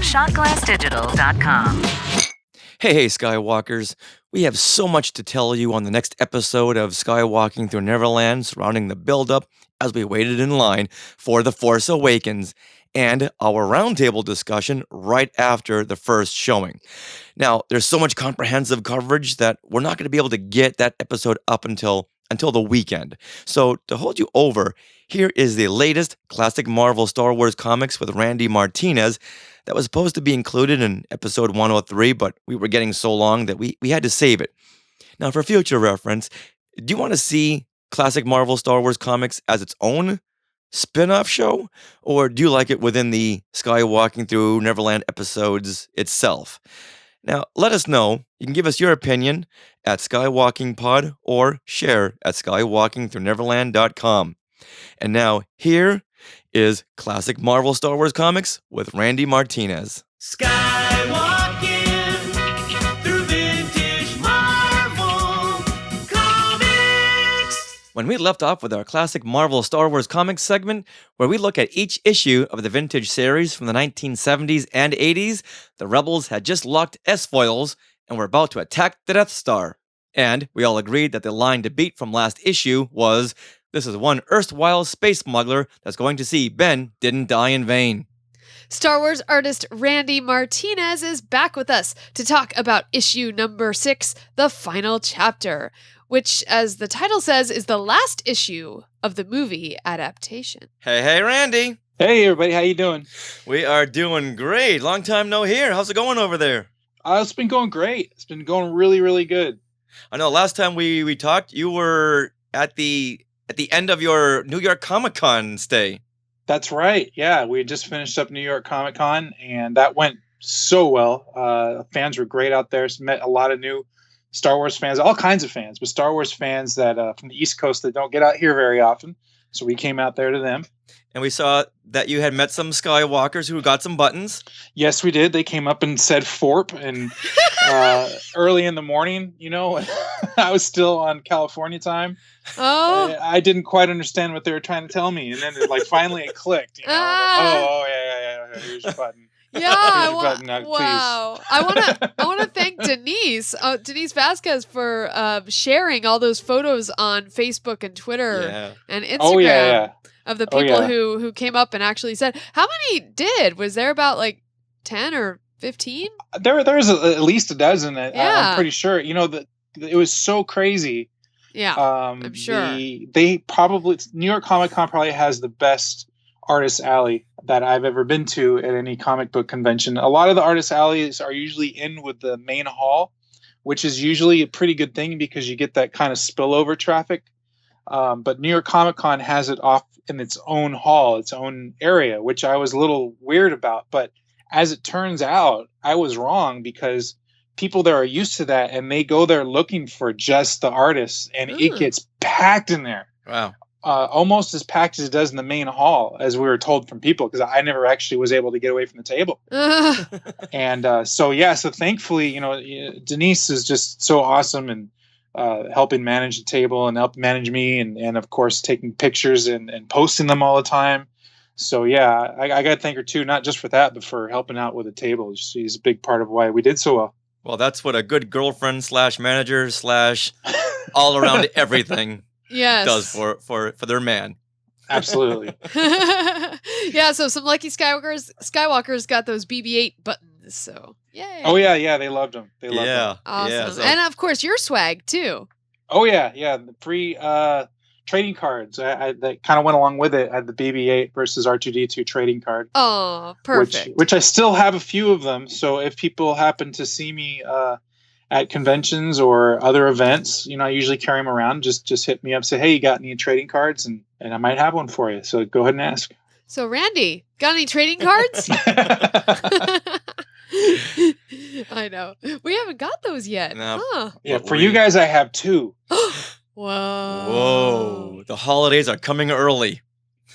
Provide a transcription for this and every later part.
shotglassdigital.com. Hey, Skywalkers. We have so much to tell you on the next episode of Skywalking Through Neverland surrounding the build-up as we waited in line for The Force Awakens and our roundtable discussion right after the first showing. Now, there's so much comprehensive coverage that we're not going to be able to get that episode up until the weekend. So, to hold you over, here is the latest classic Marvel Star Wars comics with Randy Martinez that was supposed to be included in episode 103, but we were getting so long that we had to save it. Now, for future reference, do you want to see classic Marvel Star Wars comics as its own spin-off show, or do you like it within the Skywalking Through Neverland episodes itself? Now, let us know. You can give us your opinion at SkywalkingPod or share at skywalkingthroughneverland.com. And now, here is classic Marvel Star Wars comics with Randy Martinez. Skywalking through vintage Marvel comics. When we left off with our classic Marvel Star Wars comics segment, where we look at each issue of the vintage series from the 1970s and 80s, the Rebels had just locked S-foils and were about to attack the Death Star. And we all agreed that the line to beat from last issue was, "This is one erstwhile space smuggler that's going to see Ben didn't die in vain." Star Wars artist Randy Martinez is back with us to talk about issue number 6, The Final Chapter, which, as the title says, is the last issue of the movie adaptation. Hey, Randy. Hey, everybody. How you doing? We are doing great. Long time no hear. How's it going over there? It's been going great. It's been going really, really good. I know last time we talked, you were at the end of your New York Comic-Con stay. That's right. Yeah, we had just finished up New York Comic Con, and that went so well. Fans were great out there. Met a lot of new Star Wars fans, all kinds of fans, but Star Wars fans that from the East Coast that don't get out here very often. So we came out there to them. And we saw that you had met some Skywalkers who got some buttons. Yes, we did. They came up and said "Forp," and early in the morning, I was still on California time. Oh, I didn't quite understand what they were trying to tell me, and then finally it clicked. Yeah. Here's your button. Yeah, Here's your button, wow. I want to thank Denise Vasquez for sharing all those photos on Facebook and Twitter and Instagram of the people who came up and actually said. How many did? Was there about like 10 or 15? There was at least a dozen. I'm pretty sure. It was so crazy. Yeah, I'm sure. They probably New York Comic Con probably has the best artist alley that I've ever been to at any comic book convention. A lot of the artist alleys are usually in with the main hall, which is usually a pretty good thing because you get that kind of spillover traffic. But New York Comic Con has it off in its own hall, its own area, which I was a little weird about. But as it turns out, I was wrong because people there are used to that and they go there looking for just the artists, and it gets packed in there. Wow. Almost as packed as it does in the main hall, as we were told from people, because I never actually was able to get away from the table. And so thankfully, Denise is just so awesome and helping manage the table and help manage me and of course taking pictures and posting them all the time. So yeah, I got to thank her too, not just for that, but for helping out with the table. She's a big part of why we did so well. Well, that's what a good girlfriend / manager / all around everything does for their man. Absolutely. Yeah, so some lucky Skywalkers got those BB-8 buttons, so yay. Oh yeah, they loved them. They loved them. Awesome. Yeah, so. And of course your swag too. Oh yeah, the free trading cards that kind of went along with it. I had the BB-8 versus R2-D2 trading card. Oh, perfect. Which I still have a few of them. So if people happen to see me at conventions or other events, I usually carry them around. Just hit me up, say, hey, you got any trading cards? And I might have one for you. So go ahead and ask. So Randy, got any trading cards? I know. We haven't got those yet. No. Huh. Yeah, for you guys, I have 2. Whoa. The holidays are coming early.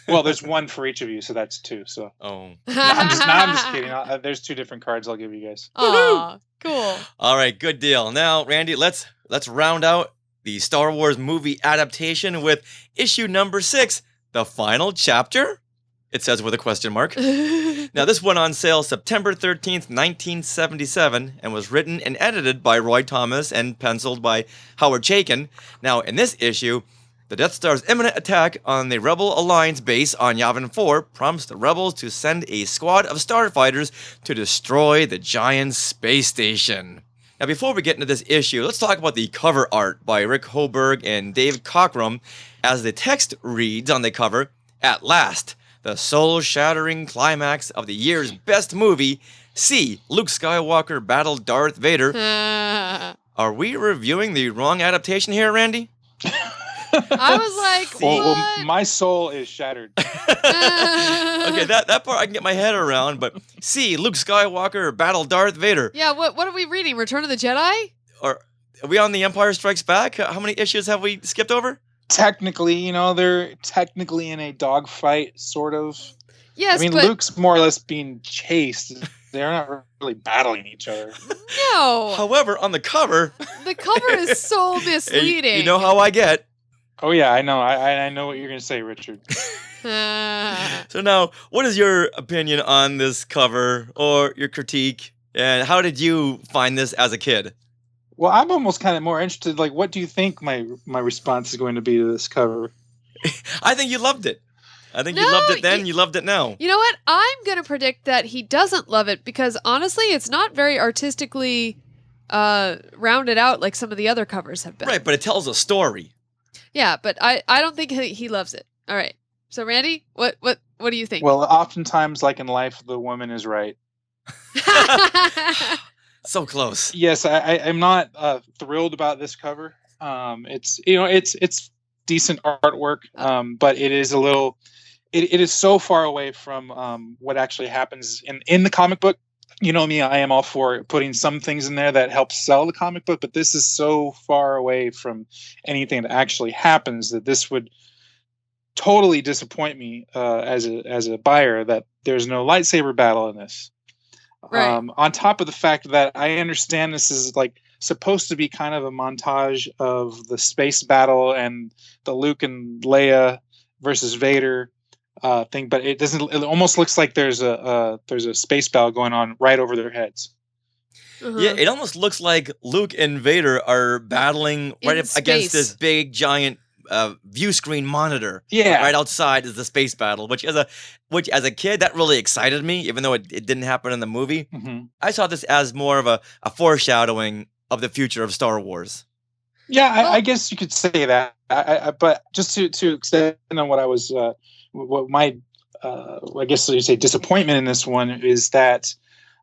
Well, there's one for each of you, so that's 2. So. Oh. I'm just kidding. There's 2 different cards I'll give you guys. Oh, cool. All right, good deal. Now, Randy, let's round out the Star Wars movie adaptation with issue number 6, The Final Chapter. It says with a question mark. Now, this went on sale September 13th, 1977, and was written and edited by Roy Thomas and penciled by Howard Chaykin. Now, in this issue, the Death Star's imminent attack on the Rebel Alliance base on Yavin 4 prompts the Rebels to send a squad of starfighters to destroy the giant space station. Now, before we get into this issue, let's talk about the cover art by Rick Hoberg and Dave Cockrum, as the text reads on the cover, "At last, the soul-shattering climax of the year's best movie, see Luke Skywalker battle Darth Vader." Are we reviewing the wrong adaptation here, Randy? I was like, well, my soul is shattered. Okay, that part I can get my head around, but see Luke Skywalker battle Darth Vader. Yeah, what are we reading? Return of the Jedi? Or are we on The Empire Strikes Back? How many issues have we skipped over? Technically, they're technically in a dogfight, sort of. Yes, I mean, but Luke's more or less being chased. They're not really battling each other. no. However, on the cover, The cover is so misleading. you know how I get. Oh yeah, I know. I know what you're gonna say, Richard. So now, what is your opinion on this cover, or your critique, and how did you find this as a kid? Well, I'm almost kind of more interested. Like, what do you think my response is going to be to this cover? I think you loved it. I think you No, loved it then, you loved it now. You know what? I'm going to predict that he doesn't love it because honestly, it's not very artistically rounded out like some of the other covers have been. Right, but it tells a story. Yeah, but I don't think he loves it. All right. So Randy, what do you think? Well, oftentimes, like in life, the woman is right. So close. Yes, I'm not thrilled about this cover. It's it's decent artwork, but it is a little. It is so far away from what actually happens in the comic book. You know me, I am all for putting some things in there that help sell the comic book, but this is so far away from anything that actually happens that this would totally disappoint me as a buyer that there's no lightsaber battle in this. Right. On top of the fact that I understand this is like supposed to be kind of a montage of the space battle and the Luke and Leia versus Vader thing, but it doesn't. It almost looks like there's a space battle going on right over their heads. Uh-huh. Yeah, it almost looks like Luke and Vader are battling right up against this big giant view screen monitor. Yeah, right outside is the space battle, which as a kid that really excited me, even though it didn't happen in the movie. Mm-hmm. I saw this as more of a foreshadowing of the future of Star Wars. Yeah, I guess you could say that. But just to extend on what I was, what my, I guess you say disappointment in this one is that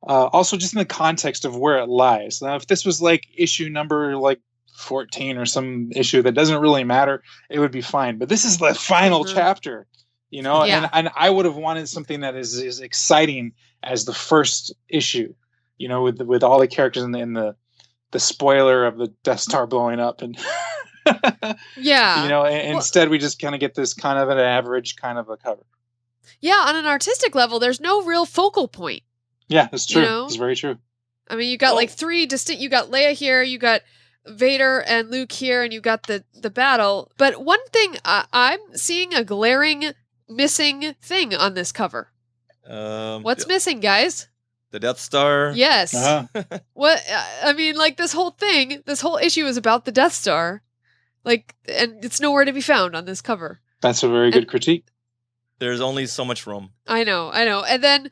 also just in the context of where it lies. Now, if this was like issue number like 14 or some issue that doesn't really matter, it would be fine. But this is the final chapter, Yeah. and I would have wanted something that is as exciting as the first issue, with all the characters in the spoiler of the Death Star blowing up and Yeah. instead we just kind of get this kind of an average kind of a cover. Yeah, on an artistic level, there's no real focal point. Yeah, that's true. It's very true. I mean, you got like three distinct. You got Leia here, you got Vader and Luke here, and you got the battle. But one thing I'm seeing a glaring missing thing on this cover. What's missing, guys? The Death Star. Yes. Uh-huh. What I mean, like this whole issue is about the Death Star, like, and it's nowhere to be found on this cover. That's a very good critique. There's only so much room. I know, and then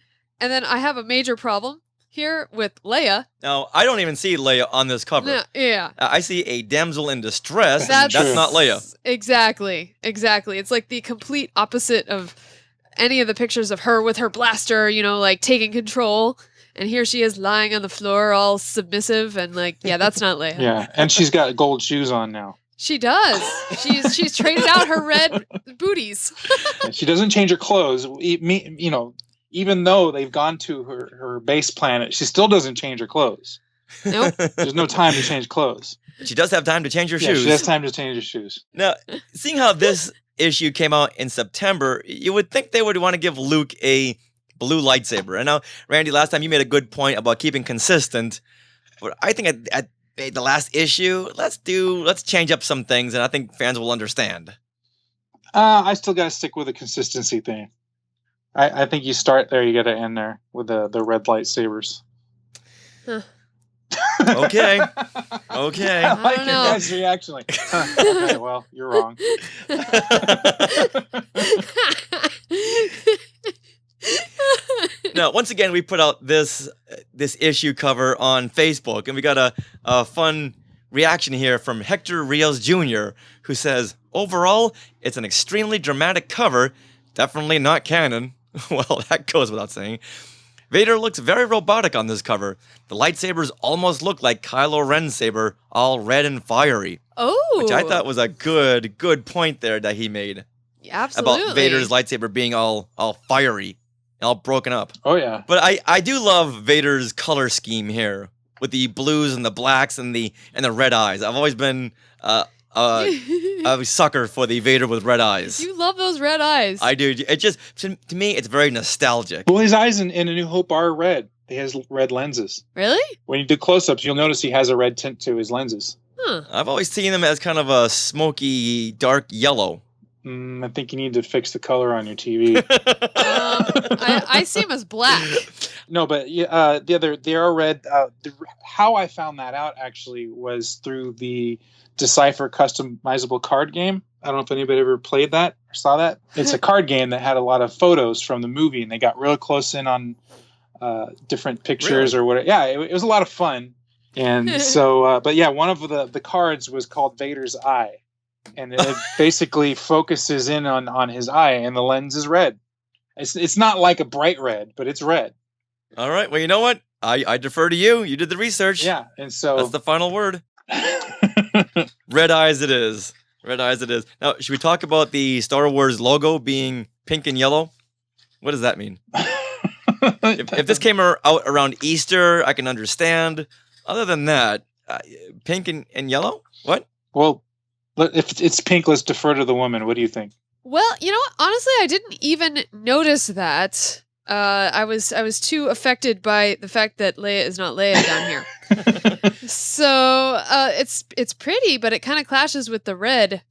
I have a major problem here with Leia. Now, I don't even see Leia on this cover. No, yeah. I see a damsel in distress. That's That's not Leia. Exactly. It's like the complete opposite of any of the pictures of her with her blaster, like taking control. And here she is lying on the floor all submissive and like, yeah, that's not Leia. Yeah, and she's got gold shoes on now. She does. She's traded out her red booties. She doesn't change her clothes. Even though they've gone to her base planet, she still doesn't change her clothes. Nope. There's no time to change clothes. She does have time to change her shoes. She has time to change her shoes. Now, seeing how this issue came out in September, you would think they would want to give Luke a blue lightsaber. And now, Randy, last time you made a good point about keeping consistent. But I think at the last issue, let's change up some things, and I think fans will understand. I still got to stick with the consistency thing. I think you start there, you got to end there with the red lightsabers. Huh. Okay. Okay. I like don't your know. guys' reaction. Like, okay, well, you're wrong. Now, once again, we put out this issue cover on Facebook, and we got a fun reaction here from Hector Rios Jr., who says, overall, it's an extremely dramatic cover, definitely not canon. Well, that goes without saying. Vader looks very robotic on this cover. The lightsabers almost look like Kylo Ren's saber, all red and fiery. Oh. Which I thought was a good point there that he made. Absolutely. About Vader's lightsaber being all fiery, all broken up. Oh, yeah. But I do love Vader's color scheme here, with the blues and the blacks and the red eyes. I've always been a sucker for the Vader with red eyes. You love those red eyes. I do. It just, to me, it's very nostalgic. Well, his eyes in A New Hope are red. He has red lenses. Really? When you do close-ups, you'll notice he has a red tint to his lenses. Huh. I've always seen them as kind of a smoky, dark yellow. I think you need to fix the color on your TV. I see him as black. No, but they are red. How I found that out actually was through the Decipher customizable card game. I don't know if anybody ever played that or saw that. It's a card game that had a lot of photos from the movie, and they got real close in on different pictures or whatever. Yeah, it was a lot of fun. And so, but yeah, one of the cards was called Vader's Eye. And it basically focuses in on his eye, and the lens is red. It's not like a bright red, but it's red. All right. Well, you know what? I defer to you. You did the research. Yeah, and so that's the final word. Red eyes it is. Red eyes it is. Now, should we talk about the Star Wars logo being pink and yellow? What does that mean? if this came out around Easter, I can understand. Other than that, pink and yellow? What? Well, if it's pink, let's defer to the woman. What do you think? Well, you know what? Honestly, I didn't even notice that. I was too affected by the fact that Leia is not Leia down here. So it's pretty, but it kind of clashes with the red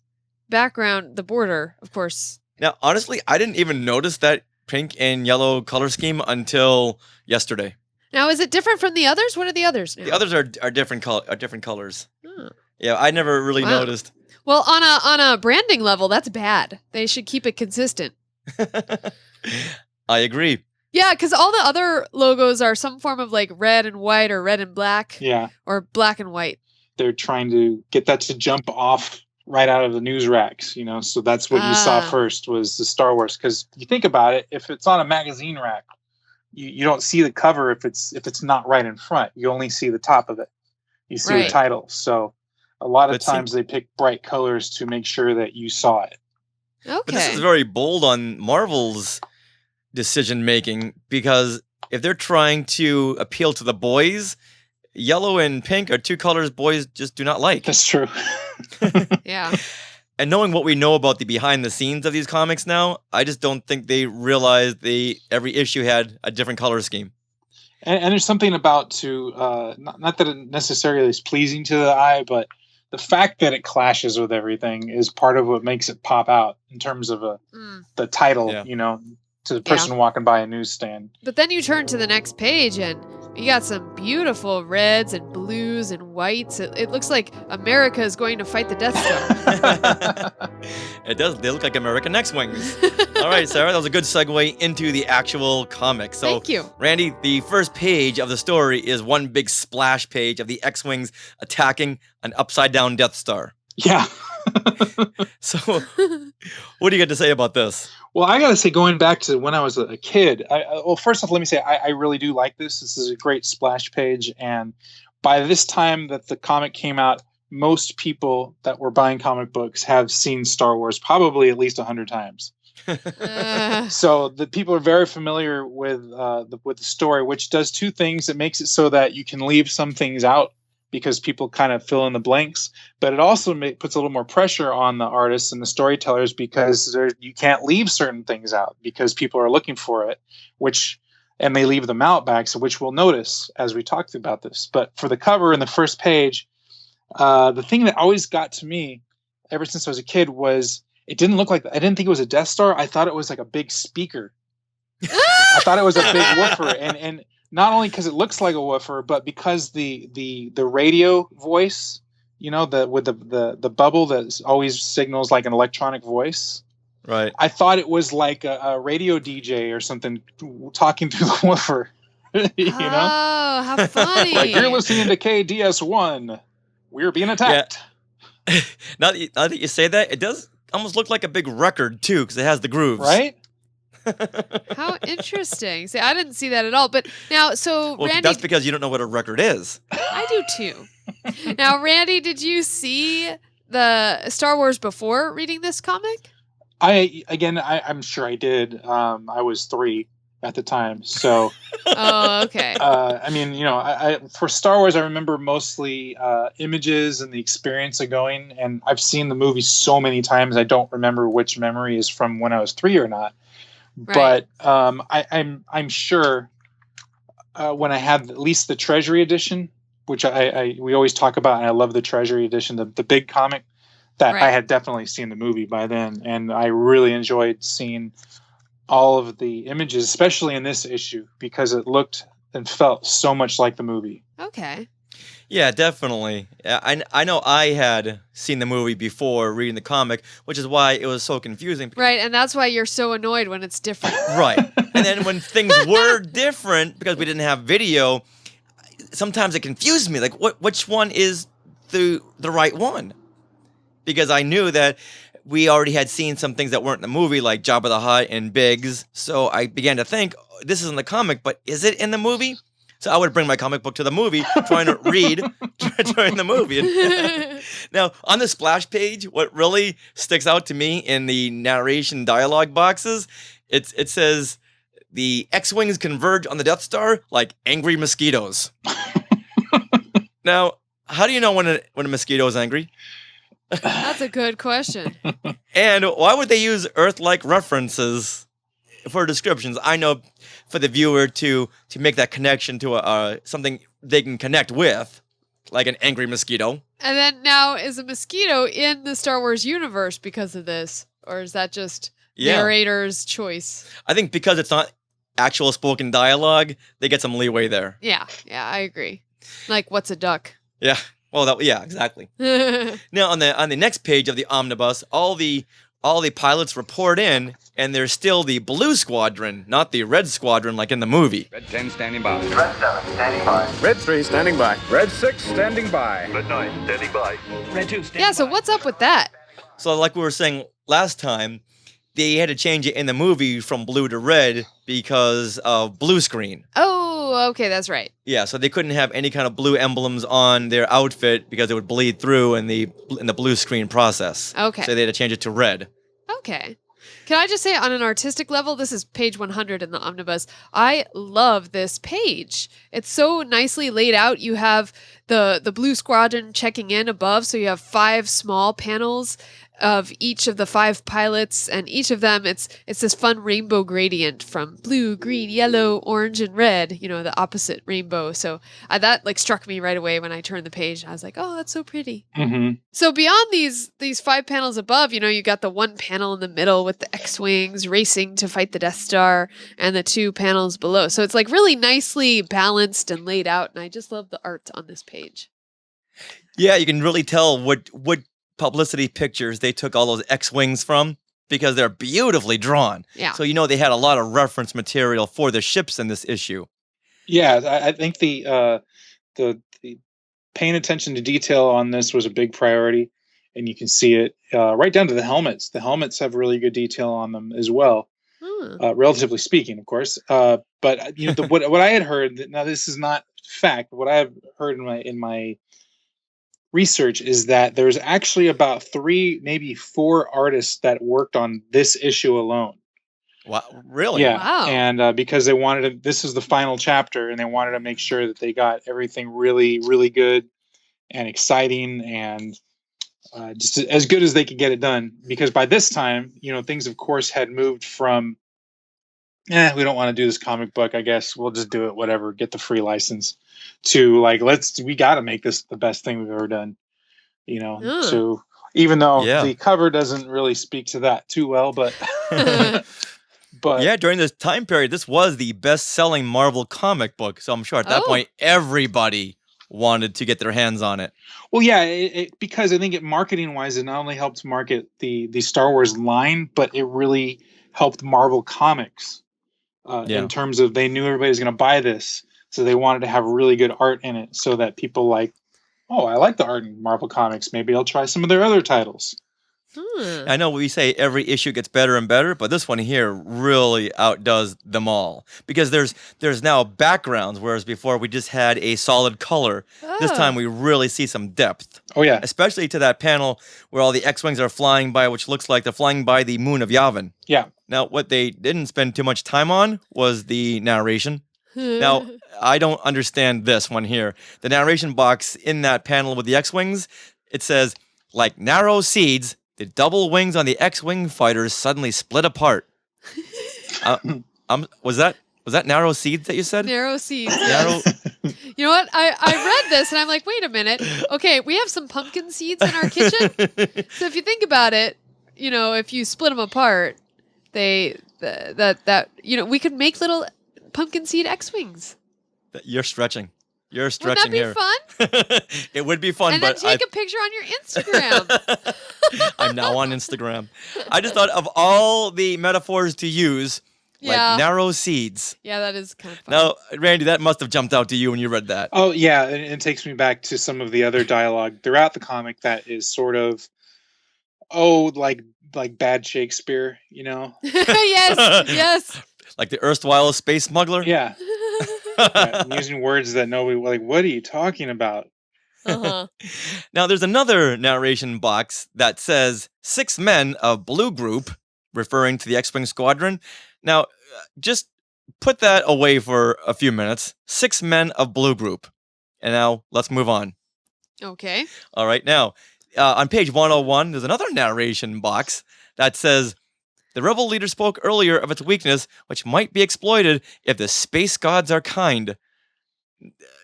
background, the border, of course. Now, honestly, I didn't even notice that pink and yellow color scheme until yesterday. Now, is it different from the others? What are the others now? The others are different colors. Oh. Yeah, I never really noticed. Well, on a branding level, that's bad. They should keep it consistent. I agree. Yeah, because all the other logos are some form of like red and white or red and black. Yeah. Or black and white. They're trying to get that to jump off right out of the news racks, so that's what you saw first was the Star Wars. Because you think about it, if it's on a magazine rack, you don't see the cover if it's not right in front. You only see the top of it. You see the title. So a lot of times they pick bright colors to make sure that you saw it. Okay. But this is very bold on Marvel's decision making, because if they're trying to appeal to the boys, yellow and pink are two colors boys just do not like. That's true. Yeah. And knowing what we know about the behind the scenes of these comics now, I just don't think they realized every issue had a different color scheme. And there's something about not that it necessarily is pleasing to the eye, but the fact that it clashes with everything is part of what makes it pop out in terms of the title, to the person walking by a newsstand. But then you turn to the next page and you got some beautiful reds and blues and whites. It looks like America is going to fight the Death Star. It does. They look like American X-Wings. All right, Sarah, that was a good segue into the actual comic. So, thank you. Randy, the first page of the story is one big splash page of the X-Wings attacking an upside-down Death Star. Yeah. So, what do you got to say about this? Well, I got to say, going back to when I was a kid, first off, let me say I really do like this. This is a great splash page. And by this time that the comic came out, most people that were buying comic books have seen Star Wars probably at least 100 times. So the people are very familiar with the story, which does two things. It makes it so that you can leave some things out because people kind of fill in the blanks, but it also puts a little more pressure on the artists and the storytellers because you can't leave certain things out because people are looking for it, and they leave them out back, so which we'll notice as we talked about this. But for the cover in the first page, the thing that always got to me ever since I was a kid was it didn't look like, I didn't think it was a Death Star. I thought it was like a big speaker I thought it was a big woofer, and not only because it looks like a woofer, but because the radio voice, with the bubble that always signals like an electronic voice. Right. I thought it was like a radio DJ or something talking through the woofer. Oh, how funny! Like, you're listening to KDS1. We're being attacked. Yeah. Now that you say that, it does almost look like a big record too, because it has the grooves. Right. How interesting. See, I didn't see that at all. But now, Randy, that's because you don't know what a record is. I do too. Now, Randy, did you see the Star Wars before reading this comic? I'm sure I did. I was 3 at the time, so. Oh, okay. I mean, I for Star Wars, I remember mostly images and the experience of going. And I've seen the movie so many times, I don't remember which memory is from when I was 3 or not. Right. But I'm sure when I had at least the Treasury edition, which we always talk about, and I love the Treasury edition, the big comic, that Right. I had definitely seen the movie by then, and I really enjoyed seeing all of the images, especially in this issue, because it looked and felt so much like the movie. Okay. Yeah, definitely. I know I had seen the movie before reading the comic, which is why it was so confusing. Right, and that's why you're so annoyed when it's different. Right. And then when things were different, because we didn't have video, sometimes it confused me. Like, which one is the right one? Because I knew that we already had seen some things that weren't in the movie, like Jabba the Hutt and Biggs. So I began to think, this is in the comic, but is it in the movie? So I would bring my comic book to the movie, trying to read during the movie. Now, on the splash page, what really sticks out to me in the narration dialogue boxes, it says, the X-Wings converge on the Death Star like angry mosquitoes. Now, how do you know when a mosquito is angry? That's a good question. And why would they use Earth-like references for descriptions? I know for the viewer to make that connection to something they can connect with, like an angry mosquito. And then now, is a mosquito in the Star Wars universe because of this? Or is that just narrator's choice? I think because it's not actual spoken dialogue, they get some leeway there. Yeah, I agree. Like, what's a duck? Yeah. Well, exactly. Now, on the next page of the omnibus, all the pilots report in, and there's still the blue squadron, not the red squadron like in the movie. Red 10 standing by. Red 7 standing by. Red 3 standing by. Red 6 standing by. Red 9 standing by. Red 2 standing Yeah, so by. what's up with that? So, like we were saying last time, they had to change it in the movie from blue to red because of blue screen. Oh, okay, that's right. Yeah, so they couldn't have any kind of blue emblems on their outfit because it would bleed through in the blue screen process. Okay. So they had to change it to red. Okay. Can I just say, on an artistic level, this is page 100 in the omnibus. I love this page. It's so nicely laid out. You have the blue squadron checking in above, so you have 5 small panels of each of the 5 pilots, and each of them, it's this fun rainbow gradient from blue, green, yellow, orange, and red, the opposite rainbow. So that struck me right away when I turned the page. I was like, oh, that's so pretty. Mm-hmm. So beyond these 5 panels above, you got the one panel in the middle with the X-Wings racing to fight the Death Star, and the 2 panels below. So it's like really nicely balanced and laid out, and I just love the art on this page. Yeah, you can really tell what publicity pictures they took all those X-Wings from, because they're beautifully drawn. Yeah. So they had a lot of reference material for the ships in this issue. Yeah, I think the paying attention to detail on this was a big priority, and you can see it right down to the helmets. The helmets have really good detail on them as well, relatively speaking, of course. But what I had heard, now this is not fact, what I have heard in my research is that there's actually about 3, maybe 4 artists that worked on this issue alone. Wow, really? Yeah. Wow. And because they wanted to, this is the final chapter, and they wanted to make sure that they got everything really, really good and exciting and just as good as they could get it done. Because by this time, things, of course, had moved from, we don't want to do this comic book, I guess we'll just do it, whatever, get the free license, to like, we got to make this the best thing we've ever done. So even though the cover doesn't really speak to that too well, but But yeah, during this time period, this was the best-selling Marvel comic book. So I'm sure at that point, everybody wanted to get their hands on it. Well, yeah, because I think marketing-wise, it not only helped market the Star Wars line, but it really helped Marvel Comics in terms of they knew everybody was going to buy this, so they wanted to have really good art in it, so that people I like the art in Marvel Comics. Maybe I'll try some of their other titles. I know we say every issue gets better and better, but this one here really outdoes them all because there's now backgrounds, whereas before we just had a solid color. This time we really see some depth. Oh yeah, especially to that panel where all the X-wings are flying by, which looks like they're flying by the moon of Yavin. Yeah. Now, what they didn't spend too much time on was the narration. Now, I don't understand this one here. The narration box in that panel with the X-wings, it says, like narrow seeds, the double wings on the X-wing fighters suddenly split apart. Was that narrow seeds that you said? Narrow seeds. You know what? I read this and I'm like, wait a minute. Okay, we have some pumpkin seeds in our kitchen. So if you think about it, if you split them apart, we could make little pumpkin seed X-wings. You're stretching. You're stretching here. Wouldn't that be fun? It would be fun, and then take a picture on your Instagram. I'm now on Instagram. I just thought of all the metaphors to use, like narrow seeds. Yeah, that is kind of fun. Now, Randy, that must have jumped out to you when you read that. Oh, yeah, and it takes me back to some of the other dialogue throughout the comic that is sort of, like bad Shakespeare, Yes. Like the erstwhile space smuggler? Yeah. Using words that nobody, what are you talking about? Uh-huh. Now, there's another narration box that says 6 men of Blue Group, referring to the X-Wing Squadron. Now, just put that away for a few minutes. 6 men of Blue Group. And now, let's move on. Okay. All right. Now, on page 101, there's another narration box that says, the rebel leader spoke earlier of its weakness, which might be exploited if the space gods are kind.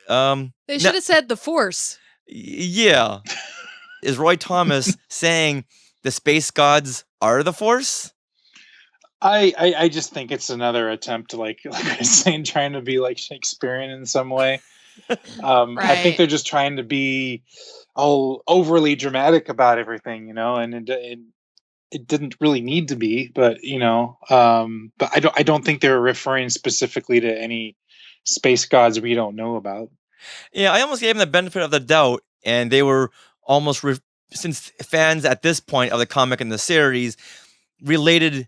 They should have said the Force. Yeah. Is Roy Thomas saying the space gods are the Force? I just think it's another attempt to like I was saying, trying to be like Shakespearean in some way. Right. I think they're just trying to be overly dramatic about everything, and it didn't really need to be, but but I don't think they're referring specifically to any space gods we don't know about. Yeah, I almost gave them the benefit of the doubt, and they were almost since fans at this point of the comic and the series related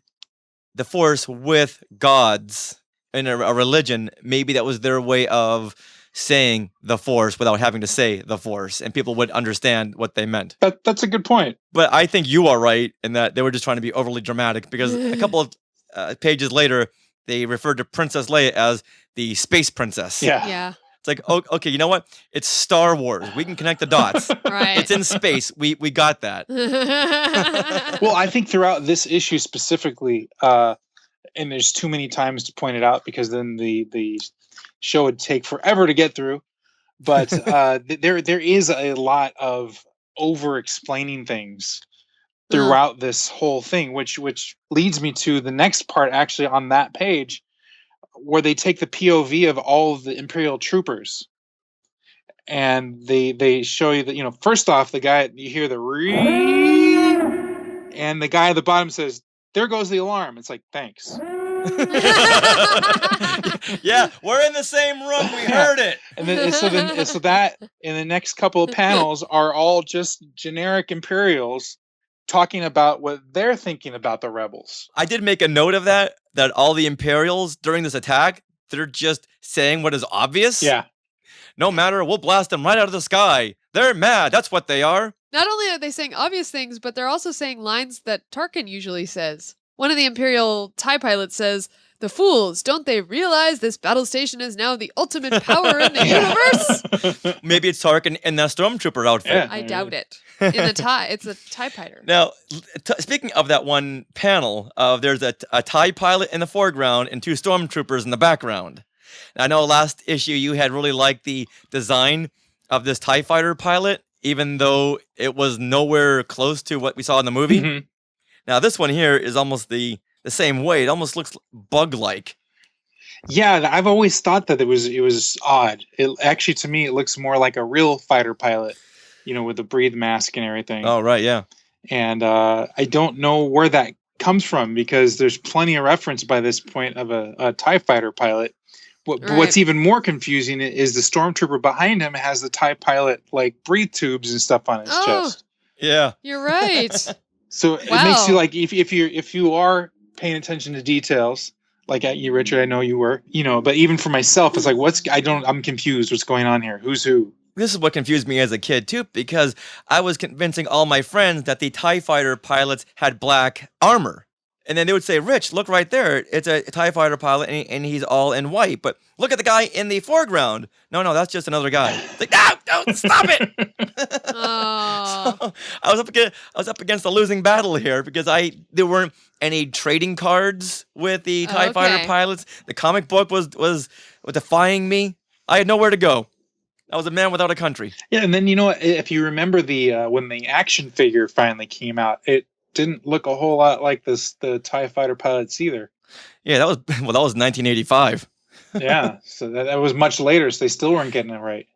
the Force with gods in a religion, maybe that was their way of saying the Force without having to say the Force, and people would understand what they meant. That's a good point. But I think you are right in that they were just trying to be overly dramatic, because a couple of pages later, they referred to Princess Leia as the Space Princess. Yeah. It's like, oh, okay, you know what? It's Star Wars. We can connect the dots. Right. It's in space. We got that. Well, I think throughout this issue specifically, and there's too many times to point it out because then the show would take forever to get through. But there is a lot of over explaining things throughout this whole thing, which leads me to the next part actually on that page, where they take the POV of all of the Imperial troopers, and they show you that, first off, the guy, you hear the and the guy at the bottom says, "There goes the alarm." It's like, thanks. Yeah, we're in the same room. We heard it. And then so that in the next couple of panels are all just generic Imperials talking about what they're thinking about the rebels. I did make a note of that all the Imperials during this attack, they're just saying what is obvious. Yeah. No matter, we'll blast them right out of the sky. They're mad. That's what they are. Not only are they saying obvious things, but they're also saying lines that Tarkin usually says. One of the Imperial TIE pilots says, "The fools, don't they realize this battle station is now the ultimate power in the universe?" Maybe it's Tarkin in that stormtrooper outfit. Yeah. I doubt it. In the TIE, it's a TIE fighter. Now, speaking of that one panel, there's a TIE pilot in the foreground and 2 stormtroopers in the background. I know last issue you had really liked the design of this TIE fighter pilot, even though it was nowhere close to what we saw in the movie. Mm-hmm. Now, this one here is almost the the same way. It almost looks bug-like. Yeah, I've always thought that it was odd. It actually, to me, it looks more like a real fighter pilot, with the breathe mask and everything. Oh, right, yeah. And I don't know where that comes from because there's plenty of reference by this point of a TIE fighter pilot. What's even more confusing is the stormtrooper behind him has the TIE pilot like breathe tubes and stuff on his chest. Yeah, you're right. So it makes you like if you are paying attention to details. Like at you, Richard, I know you were, but even for myself, it's like, I'm confused. What's going on here? Who's who? This is what confused me as a kid, too, because I was convincing all my friends that the TIE fighter pilots had black armor. And then they would say, Rich, look right there. It's a TIE fighter pilot, and he's all in white. But look at the guy in the foreground. No, that's just another guy. It's like, no, stop it. So I was up against a losing battle here because there weren't any trading cards with the TIE fighter pilots. The comic book was defying me. I had nowhere to go. I was a man without a country. Yeah, and then if you remember when the action figure finally came out, it didn't look a whole lot like the TIE fighter pilots either. Yeah, that was 1985. Yeah, so that was much later, so they still weren't getting it right.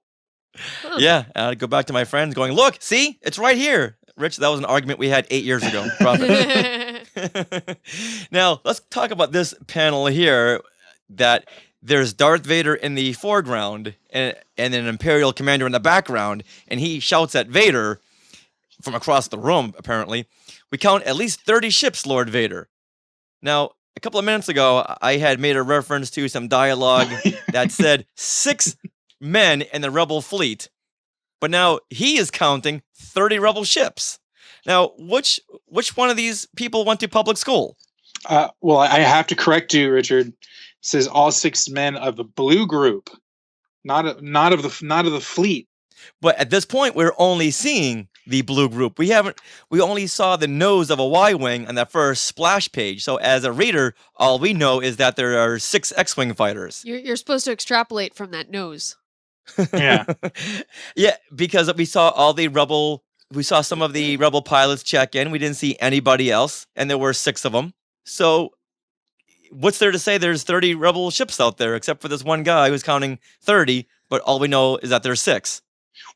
Huh. Yeah, I'd go back to my friends going, look, see, it's right here. Rich, that was an argument we had 8 years ago. Now, let's talk about this panel here that there's Darth Vader in the foreground and an Imperial commander in the background, and he shouts at Vader from across the room, apparently. We count at least 30 ships, Lord Vader. Now, a couple of minutes ago, I had made a reference to some dialogue that said 6 men in the rebel fleet, but now he is counting 30 rebel ships. Now, which one of these people went to public school? Well, I have to correct you, Richard. It says all 6 men of the blue group, not of the fleet. But at this point, we're only seeing the blue group. We only saw the nose of a Y-wing on that first splash page. So as a reader, all we know is that there are 6 X-wing fighters. You're supposed to extrapolate from that nose. Yeah. Yeah, because we saw some of the rebel pilots check in. We didn't see anybody else, and there were 6 of them. So what's there to say there's 30 rebel ships out there, except for this one guy who's counting 30, but all we know is that there's 6.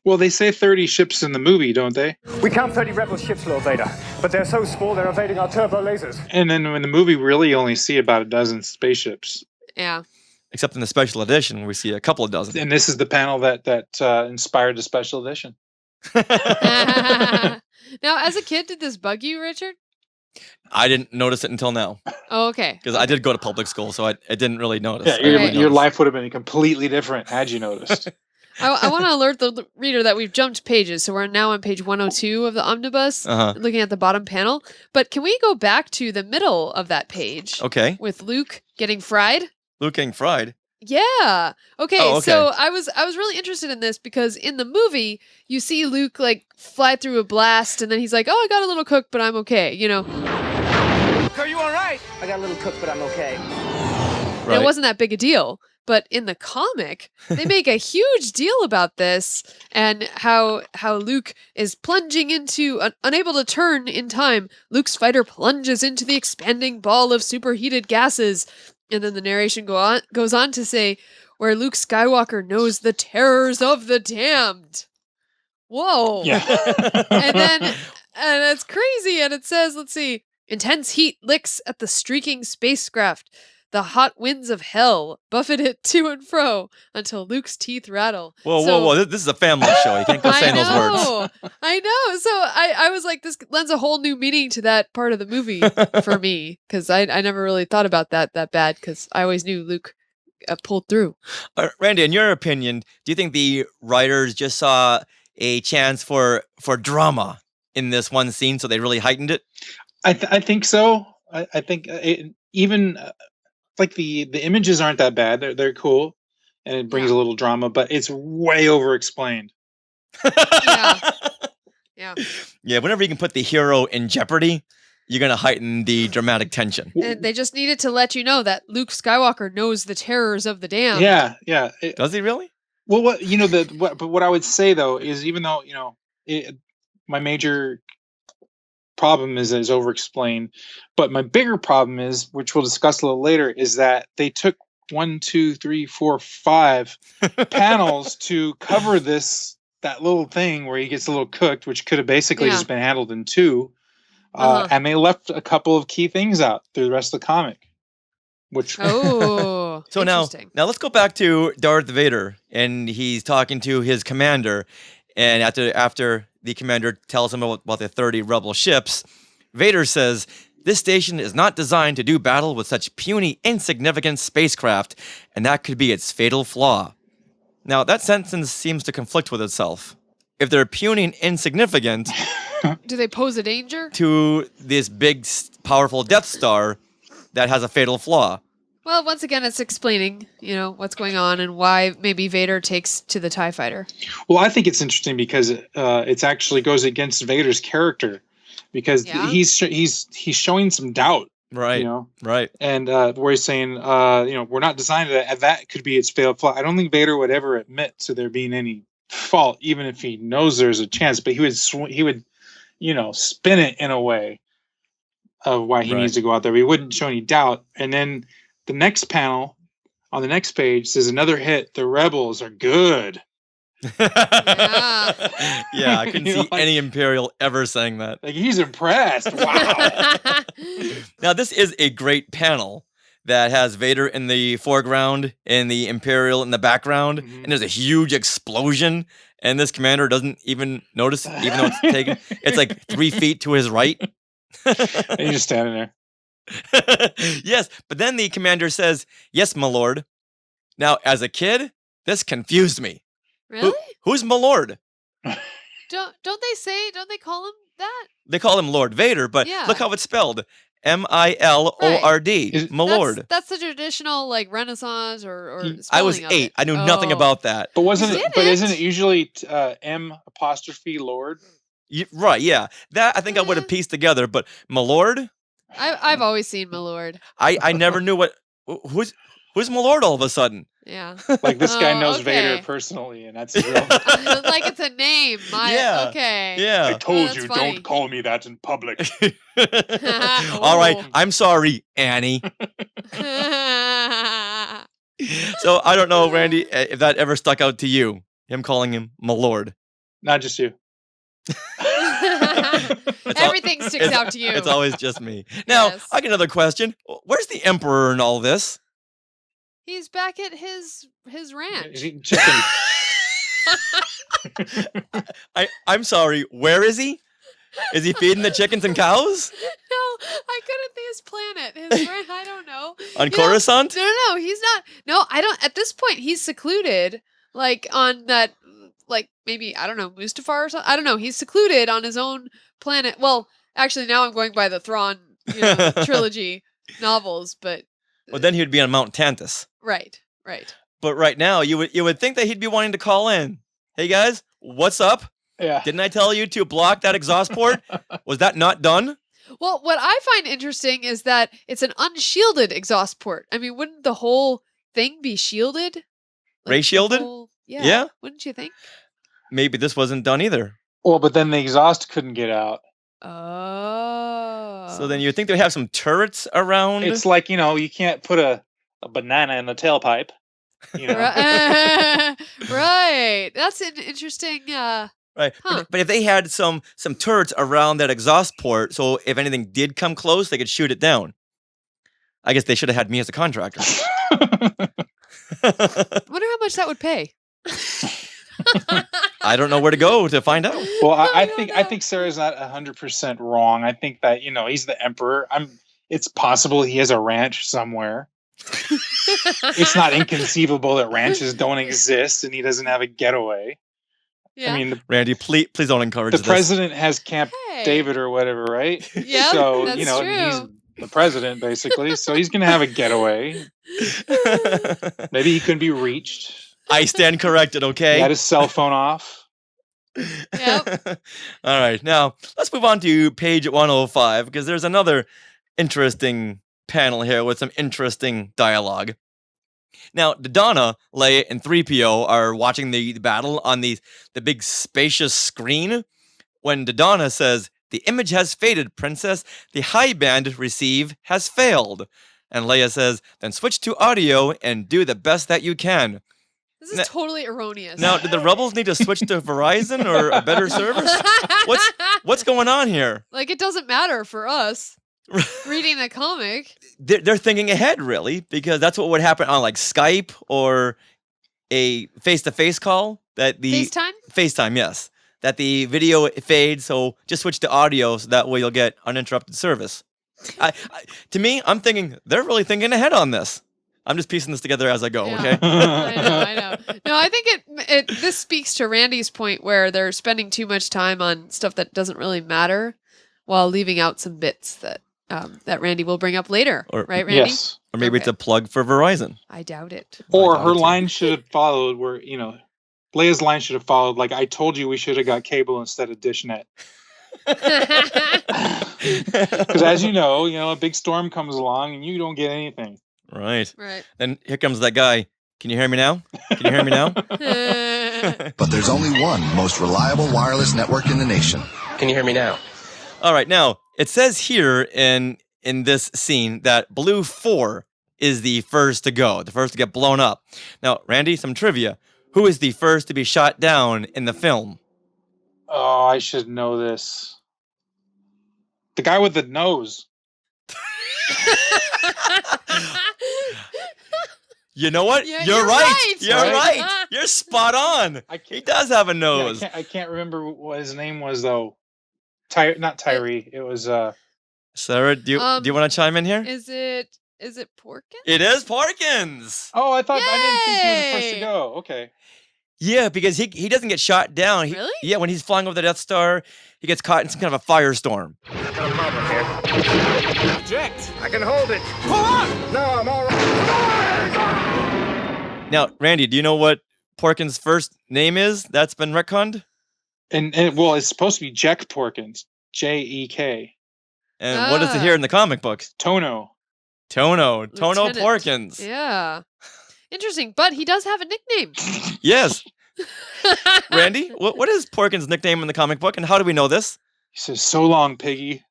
Well, they say 30 ships in the movie, don't they? We count 30 rebel ships, Lord Vader, but they're so small they're evading our turbo lasers. And then in the movie, we really only see about a dozen spaceships. Yeah. Except in the special edition, where we see a couple of dozen. And this is the panel that inspired the special edition. Now, as a kid, did this bug you, Richard? I didn't notice it until now. Oh, okay. Because I did go to public school, so I didn't really notice. Yeah, your life would have been completely different had you noticed. I want to alert the reader that we've jumped pages, so we're now on page 102 of the omnibus, looking at the bottom panel. But can we go back to the middle of that page? Okay. With Luke getting fried? Luke getting fried? Yeah. Okay, okay. So I was really interested in this because in the movie, you see Luke like fly through a blast, and then he's like, "Oh, I got a little cooked, but I'm okay," Luke, are you all right? I got a little cooked, but I'm okay. Right. And it wasn't that big a deal. But in the comic, they make a huge deal about this and how Luke is plunging into, unable to turn in time, Luke's fighter plunges into the expanding ball of superheated gases. And then the narration goes on to say, where Luke Skywalker knows the terrors of the damned. Whoa. Yeah. and it's crazy. And it says, let's see, intense heat licks at the streaking spacecraft. The hot winds of hell buffet it to and fro until Luke's teeth rattle. Whoa. This is a family show. You can't go saying those words. I know. So I was like, this lends a whole new meaning to that part of the movie for me. Because I never really thought about that bad. Because I always knew Luke pulled through. Randy, in your opinion, do you think the writers just saw a chance for drama in this one scene, so they really heightened it? I think so. I think even... like the images aren't that bad. They're cool, and it brings a little drama, but it's way over explained. Yeah. Whenever you can put the hero in jeopardy, you're gonna heighten the dramatic tension. And they just needed to let you know that Luke Skywalker knows the terrors of the damned. Yeah. Does he really? Well, what I would say though is even though my major problem is over-explained. But my bigger problem is, which we'll discuss a little later, is that they took 1, 2, 3, 4, 5 panels to cover that little thing where he gets a little cooked, which could have basically just been handled in 2. And they left a couple of key things out through the rest of the comic. Which so now let's go back to Darth Vader, and he's talking to his commander, and after the commander tells him about the 30 rebel ships, Vader says, "This station is not designed to do battle with such puny, insignificant spacecraft, and that could be its fatal flaw." Now, that sentence seems to conflict with itself. If they're puny and insignificant, do they pose a danger to this big, powerful Death Star that has a fatal flaw? Well, once again, it's explaining, what's going on and why maybe Vader takes to the TIE fighter. Well, I think it's interesting because it actually goes against Vader's character, because he's showing some doubt, right? Right. And where he's saying, we're not designed to that. That could be its fatal flaw. I don't think Vader would ever admit to there being any fault, even if he knows there's a chance. But he would spin it in a way of why he needs to go out there. But he wouldn't show any doubt. And then the next panel on the next page says another hit. The rebels are good. Yeah, I couldn't see any Imperial ever saying that. Like, he's impressed. Wow. Now, this is a great panel that has Vader in the foreground and the Imperial in the background, and there's a huge explosion, and this commander doesn't even notice, even though it's like 3 feet to his right. And he's just standing there. Yes, but then the commander says, "Yes, my lord." Now, as a kid, this confused me. Really? Who's my lord? Don't they call him that? They call him Lord Vader, but look how it's spelled. Milord. My lord. That's the traditional Renaissance or I was 8. I knew nothing about that. But isn't it usually M''Lord? Right, yeah. That I think I would have pieced together, but my lord? I've always seen my lord. I never knew who's my lord all of a sudden. Yeah. Like, this guy knows Vader personally, and that's his real. Like, it's a name. Okay. Yeah. I told you, don't call me that in public. All right. I'm sorry, Annie. So I don't know, Randy, if that ever stuck out to you, him calling him my lord. Not just you. Everything sticks out to you. It's always just me. Now, I got another question. Where's the Emperor in all this? He's back at his ranch. He's eating chicken. I'm sorry. Where is he? Is he feeding the chickens and cows? No, I couldn't think his planet. His ranch. I don't know. On Coruscant? No, he's not. No, I don't. At this point, he's secluded, on that, maybe, I don't know, Mustafar or something. I don't know. He's secluded on his own planet. Well, actually, now I'm going by the Thrawn trilogy novels, but. Well, then he would be on Mount Tantus. Right. But right now, you would think that he'd be wanting to call in. Hey guys, what's up? Yeah. Didn't I tell you to block that exhaust port? Was that not done? Well, what I find interesting is that it's an unshielded exhaust port. I mean, wouldn't the whole thing be shielded? Ray shielded? Yeah. Wouldn't you think? Maybe this wasn't done either. Well, but then the exhaust couldn't get out. Oh. So then you'd think they'd have some turrets around? It's like, you can't put a banana in the tailpipe. Right. That's an interesting... Right. But if they had some turrets around that exhaust port, so if anything did come close, they could shoot it down. I guess they should have had me as a contractor. Wonder how much that would pay. I don't know where to go to find out. Well, I think Sarah's not 100% wrong. I think that, he's the emperor. It's possible he has a ranch somewhere. It's not inconceivable that ranches don't exist and he doesn't have a getaway. Yeah. I mean, Randy, please don't encourage this. The president has Camp David or whatever, right? Yeah, so that's true. He's the president basically, so he's gonna have a getaway. Maybe he couldn't be reached. I stand corrected. Okay. He had his cell phone off. Yep. All right, now let's move on to page 105 because there's another interesting panel here with some interesting dialogue. Now, Donna, Leia, and 3PO are watching the battle on the big spacious screen when Donna says, The image has faded, princess. The high band receive has failed. And Leia says, then switch to audio and do the best that you can. This is totally erroneous. Now, did the Rebels need to switch to Verizon or a better service? What's going on here? Like, it doesn't matter for us reading the comic. They're thinking ahead, really, because that's what would happen on like Skype or a face-to-face call. FaceTime? FaceTime, yes. That the video fades, so just switch to audio so that way you'll get uninterrupted service. To me, I'm thinking they're really thinking ahead on this. I'm just piecing this together as I go, Yeah. okay? I know. No, I think this speaks to Randy's point where they're spending too much time on stuff that doesn't really matter while leaving out some bits that Randy will bring up later. Right, Randy? Yes. Or maybe it's a plug for Verizon. I doubt it. Or her line should have followed where, Leia's line should have followed, like, I told you we should have got cable instead of DishNet. Because as you know, a big storm comes along and you don't get anything. Right. Right. Then here comes that guy. Can you hear me now? Can you hear me now? But there's only one most reliable wireless network in the nation. Can you hear me now? All right. Now, it says here in this scene that Blue 4 is the first to go, the first to get blown up. Now, Randy, some trivia. Who is the first to be shot down in the film? Oh, I should know this. The guy with the nose. You know what? Yeah, you're you're right. right. You're right. You're spot on. He does have a nose. Yeah, I can't remember what his name was though. Not Tyree. It was Sarah, do you want to chime in here? Is it Porkins? It is Porkins. Oh, I didn't think he was the first to go. Okay. Yeah, because he doesn't get shot down. Really? Yeah, when he's flying over the Death Star, he gets caught in some kind of a firestorm. Got a problem here. Eject. I can hold it. Pull up. No, I'm all right. Now, Randy, do you know what Porkins' first name is? That's been retconned? And it's supposed to be Jack Porkins. Jek. And what is it here in the comic book? Tono Lieutenant. Porkins. Yeah. Interesting, but he does have a nickname. Yes. Randy, what is Porkins' nickname in the comic book, and how do we know this? He says, "So long, piggy."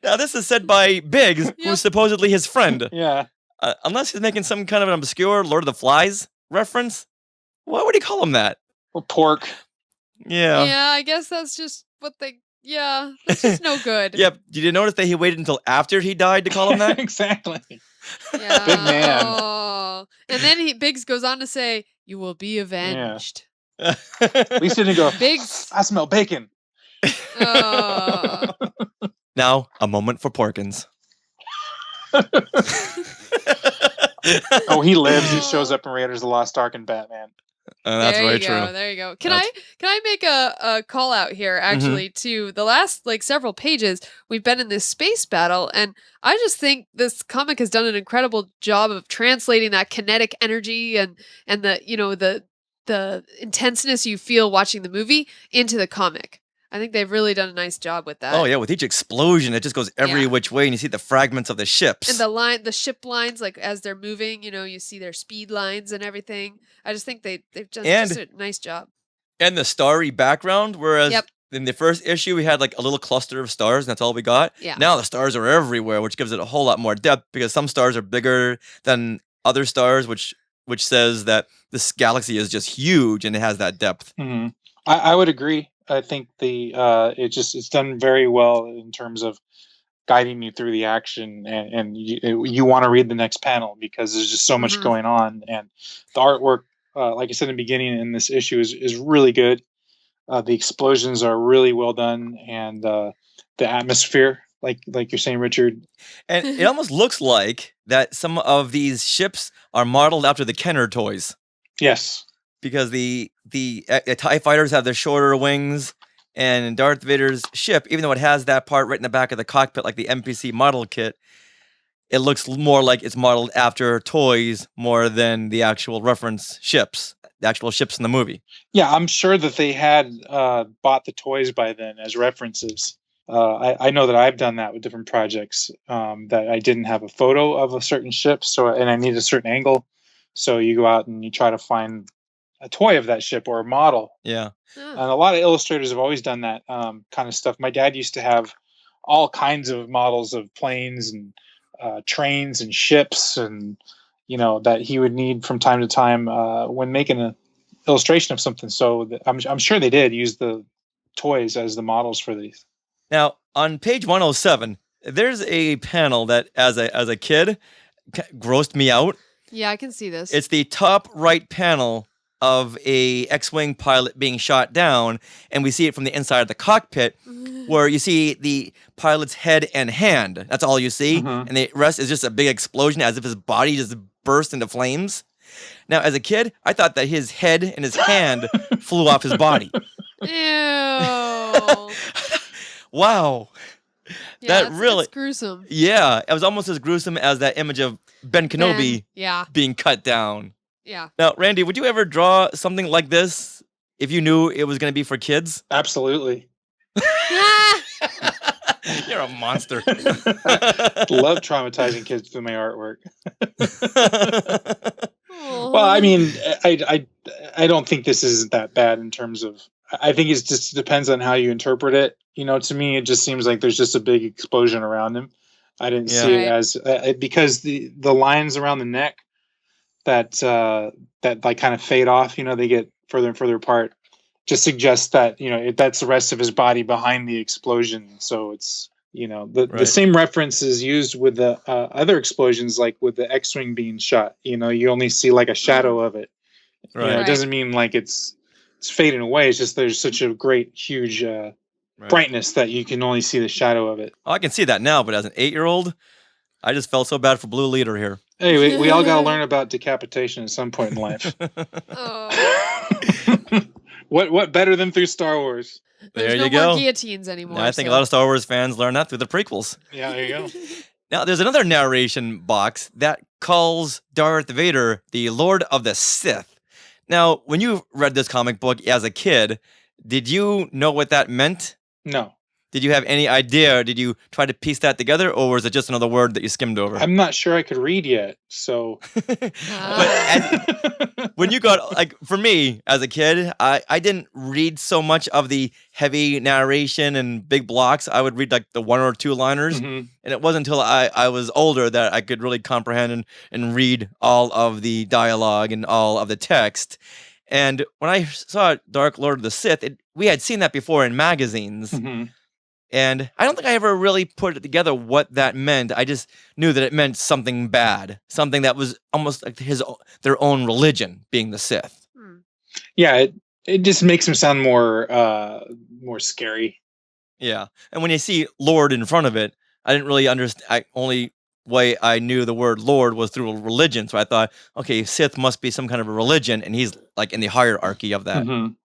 Now, this is said by Biggs, who's supposedly his friend. Yeah. Unless he's making some kind of an obscure Lord of the Flies reference. Why would he call him that? Or pork. Yeah. Yeah, I guess that's just what they... Yeah, that's just no good. Yep. Did you notice that he waited until after he died to call him that? Exactly. Yeah. Big man. Oh. And then Biggs goes on to say, "You will be avenged." At least he didn't go, Biggs. "I smell bacon." Oh. Now, a moment for Porkins. Oh, he lives. He shows up in Raiders of the Lost Ark and Batman. That's very true. There you go. Can I make a call out here actually to the last several pages we've been in this space battle, and I just think this comic has done an incredible job of translating that kinetic energy and the intenseness you feel watching the movie into the comic. I think they've really done a nice job with that. Oh yeah, with each explosion, it just goes every Yeah. which way, and you see the fragments of the ships. And the ship lines, as they're moving, you see their speed lines and everything. I just think they've done just a nice job. And the starry background, whereas Yep. in the first issue we had a little cluster of stars, and that's all we got. Yeah. Now the stars are everywhere, which gives it a whole lot more depth because some stars are bigger than other stars, which says that this galaxy is just huge and it has that depth. Mm-hmm. I would agree. I think it's done very well in terms of guiding you through the action, and you want to read the next panel because there's just so much going on, and the artwork, like I said in the beginning, in this issue is really good. The explosions are really well done, and the atmosphere, like you're saying, Richard, and it almost looks like that some of these ships are modeled after the Kenner toys. Yes. Because the TIE fighters have their shorter wings, and Darth Vader's ship, even though it has that part right in the back of the cockpit, like the NPC model kit, it looks more like it's modeled after toys more than the actual reference ships, the actual ships in the movie. Yeah, I'm sure that they had bought the toys by then as references. I know that I've done that with different projects, that I didn't have a photo of a certain ship, and I need a certain angle. So you go out and you try to find toy of that ship or a model. Yeah. And a lot of illustrators have always done that kind of stuff. My dad used to have all kinds of models of planes and trains and ships, and that he would need from time to time when making an illustration of something. So I'm sure they did use the toys as the models for these. Now on page 107, there's a panel that as a kid grossed me out. Yeah, I can see this. It's the top right panel of a X-Wing pilot being shot down, and we see it from the inside of the cockpit, where you see the pilot's head and hand. That's all you see, and the rest is just a big explosion, as if his body just burst into flames. Now, as a kid, I thought that his head and his hand flew off his body. Ew. Wow. Yeah, That really it's gruesome. Yeah, it was almost as gruesome as that image of Ben Kenobi being cut down. Yeah. Now, Randy, would you ever draw something like this if you knew it was going to be for kids? Absolutely. You're a monster. Love traumatizing kids through my artwork. Well, I mean, I don't think this is that bad in terms of. I think it just depends on how you interpret it. To me, it just seems like there's just a big explosion around him. I didn't see it as because the lines around the neck that like kind of fade off. They get further and further apart. Just suggests that that's the rest of his body behind the explosion. So it's the same reference is used with the other explosions, like with the X-wing being shot. You only see like a shadow of it. Right. It doesn't mean like it's fading away. It's just there's such a great, huge brightness that you can only see the shadow of it. Oh, I can see that now, but as an 8-year-old, I just felt so bad for Blue Leader here. Hey, we all got to learn about decapitation at some point in life. What better than through Star Wars? There's no more guillotines anymore. I think a lot of Star Wars fans learned that through the prequels. Yeah, there you go. Now, there's another narration box that calls Darth Vader the Lord of the Sith. Now, when you read this comic book as a kid, did you know what that meant? No. Did you have any idea? Did you try to piece that together, or was it just another word that you skimmed over? I'm not sure I could read yet, so. When you got, like, for me as a kid, I didn't read so much of the heavy narration and big blocks. I would read like the 1 or 2 liners, and it wasn't until I was older that I could really comprehend and read all of the dialogue and all of the text. And when I saw Dark Lord of the Sith, we had seen that before in magazines. And I don't think I ever really put it together what that meant. I just knew that it meant something bad, something that was almost like their own religion, being the Sith. Yeah, it just makes him sound more scary. Yeah, and when you see Lord in front of it, I didn't really understand. Only way I knew the word Lord was through a religion, so I thought, okay, Sith must be some kind of a religion, and he's like in the hierarchy of that. And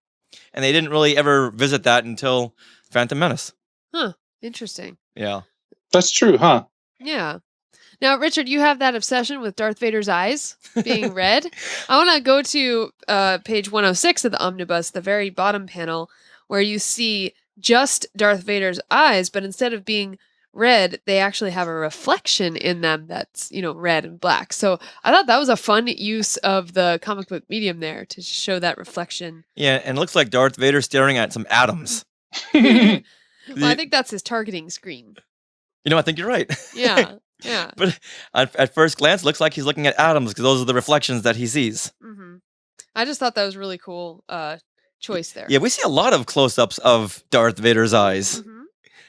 they didn't really ever visit that until Phantom Menace. Huh. Interesting. Yeah. That's true, huh? Yeah. Now, Richard, you have that obsession with Darth Vader's eyes being red. I want to go to page 106 of the omnibus, the very bottom panel, where you see just Darth Vader's eyes, but instead of being red, they actually have a reflection in them that's, red and black. So I thought that was a fun use of the comic book medium there to show that reflection. Yeah, and it looks like Darth Vader staring at some atoms. Well, I think that's his targeting screen. I think you're right. Yeah, yeah. But at first glance, it looks like he's looking at atoms because those are the reflections that he sees. I just thought that was really cool choice there. Yeah, we see a lot of close-ups of Darth Vader's eyes.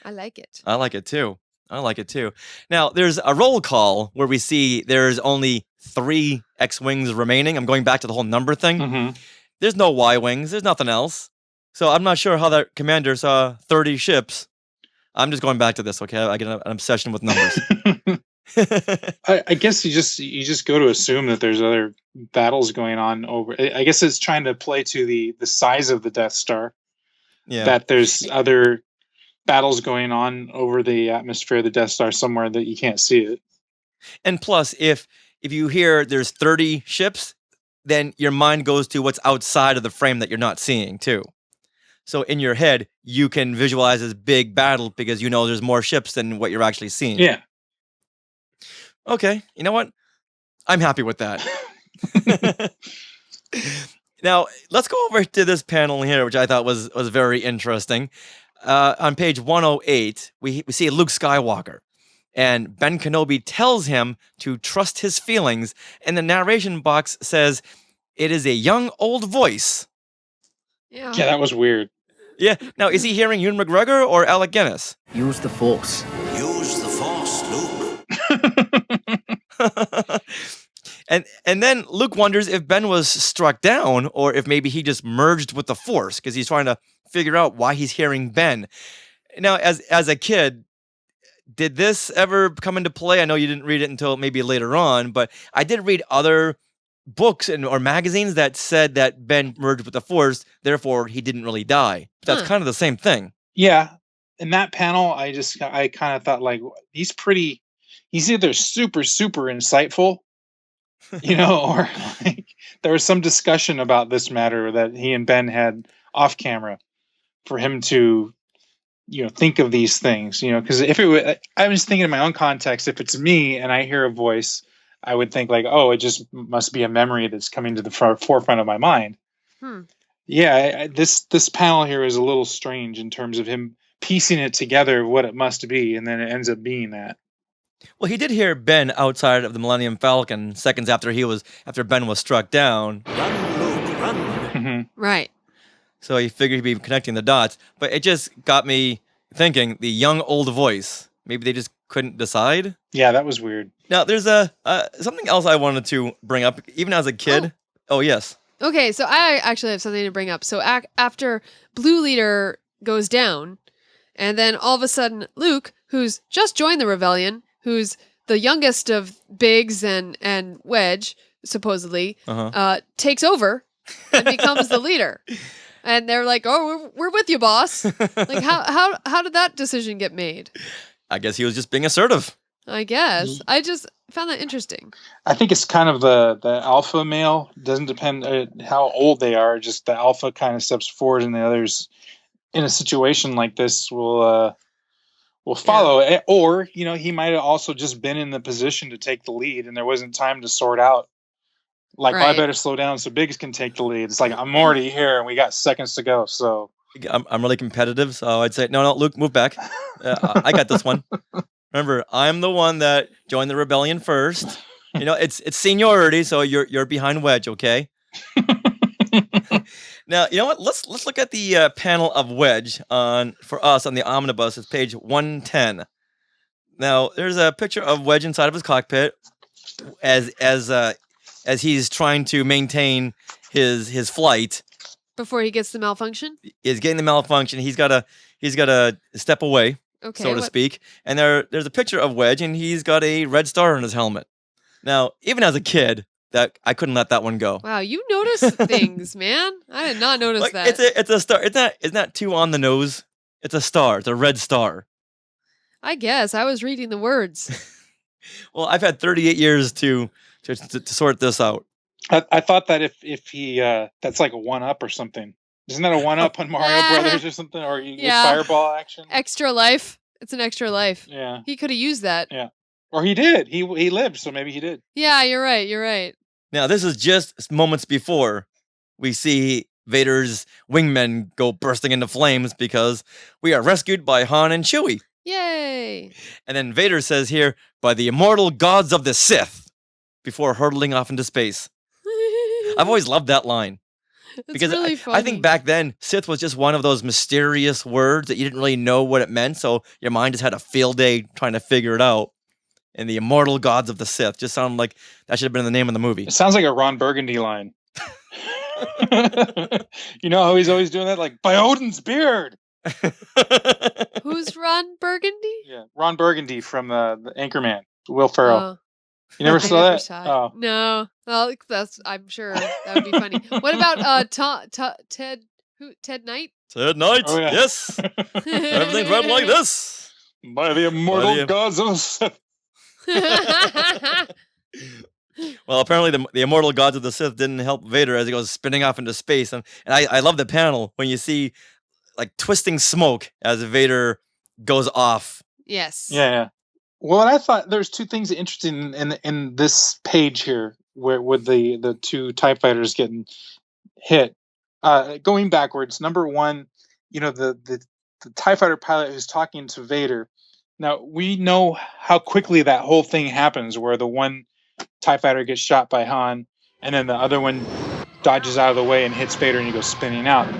I like it. I like it too. Now, there's a roll call where we see there's only 3 X-Wings remaining. I'm going back to the whole number thing. There's no Y-Wings. There's nothing else. So I'm not sure how that commander saw 30 ships. I'm just going back to this, okay? I get an obsession with numbers. I guess you just go to assume that there's other battles going on over. I guess it's trying to play to the size of the Death Star. Yeah. That there's other battles going on over the atmosphere of the Death Star somewhere that you can't see it. And plus, if you hear there's 30 ships, then your mind goes to what's outside of the frame that you're not seeing too. So in your head, you can visualize this big battle because there's more ships than what you're actually seeing. Yeah. Okay, you know what? I'm happy with that. Now, let's go over to this panel here, which I thought was very interesting. On page 108, we see Luke Skywalker. And Ben Kenobi tells him to trust his feelings. And the narration box says, it is a young, old voice. Yeah, that was weird. Yeah. Now, is he hearing Ewan McGregor or Alec Guinness? Use the Force. Use the Force, Luke. And then Luke wonders if Ben was struck down or if maybe he just merged with the Force because he's trying to figure out why he's hearing Ben. Now, as a kid, did this ever come into play? I know you didn't read it until maybe later on, but I did read other books or magazines that said that Ben merged with the Force, therefore he didn't really die. That's kind of the same thing. Yeah. In that panel, I kind of thought like he's either super, super insightful, or like there was some discussion about this matter that he and Ben had off camera for him to think of these things, because if it was, I was thinking in my own context, if it's me and I hear a voice, I would think like, oh, it just must be a memory that's coming to the forefront of my mind. Yeah, this panel here is a little strange in terms of him piecing it together, what it must be, and then it ends up being that. Well, he did hear Ben outside of the Millennium Falcon seconds after Ben was struck down. Run, Luke, run. Mm-hmm. Right. So he figured he'd be connecting the dots, but it just got me thinking, the young, old voice. Maybe they just couldn't decide? Yeah, that was weird. Now, there's something else I wanted to bring up, even as a kid. Oh yes. Okay, so I actually have something to bring up. So after Blue Leader goes down, and then all of a sudden Luke, who's just joined the rebellion, who's the youngest of Biggs and Wedge, supposedly, takes over and becomes the leader. And they're like, "Oh, we're with you, boss." Like, how did that decision get made? I guess he was just being assertive. I guess. I just found that interesting. I think it's kind of the alpha male. Doesn't depend how old they are. Just the alpha kind of steps forward, and the others in a situation like this will follow. Yeah. Or he might have also just been in the position to take the lead, and there wasn't time to sort out. Like, I better slow down so Biggs can take the lead. It's like, I'm already here, and we got seconds to go. So I'm really competitive, so I'd say, no, Luke, move back. I got this one. Remember, I'm the one that joined the rebellion first. It's seniority, so you're behind Wedge, okay? Now, you know what? Let's look at the panel of Wedge for us on the omnibus. It's page 110. Now, there's a picture of Wedge inside of his cockpit as he's trying to maintain his flight before he gets the malfunction. He's getting the malfunction. He's got to step away, so to speak. And there's a picture of Wedge, and he's got a red star on his helmet. Now, even as a kid, that I couldn't let that one go. Wow, you notice things, man. I did not notice that. It's a star. It's not too on the nose. It's a star. It's a red star. I guess I was reading the words. Well, I've had 38 years to sort this out. I thought that if he that's like a 1-up or something. Isn't that a 1-up on Mario Brothers or something? Or you get fireball action? Extra life. It's an extra life. Yeah. He could have used that. Yeah. Or he did. He lived, so maybe he did. Yeah, you're right. Now, this is just moments before we see Vader's wingmen go bursting into flames because we are rescued by Han and Chewie. Yay! And then Vader says here, by the immortal gods of the Sith, before hurtling off into space. I've always loved that line. Because really funny. I think back then, Sith was just one of those mysterious words that you didn't really know what it meant, so your mind just had a field day trying to figure it out. And the immortal gods of the Sith just sounded like that should have been the name of the movie. It sounds like a Ron Burgundy line. You know how he's always doing that? Like, by Odin's beard! Who's Ron Burgundy? Yeah, Ron Burgundy from the Anchorman, Will Ferrell. You never saw that? Oh. No. Well, I'm sure that would be funny. What about Ted Knight? Ted Knight, oh, yeah. Yes. Everything's right like this. By the immortal gods of Sith. Well, apparently the immortal gods of the Sith didn't help Vader as he goes spinning off into space. And I love the panel when you see like twisting smoke as Vader goes off. Yes. Yeah. Well, I thought there's two things interesting in this page here, where with the two TIE fighters getting hit. Going backwards, number one, the TIE fighter pilot who's talking to Vader. Now, we know how quickly that whole thing happens, where the one TIE fighter gets shot by Han, and then the other one dodges out of the way and hits Vader, and he goes spinning out.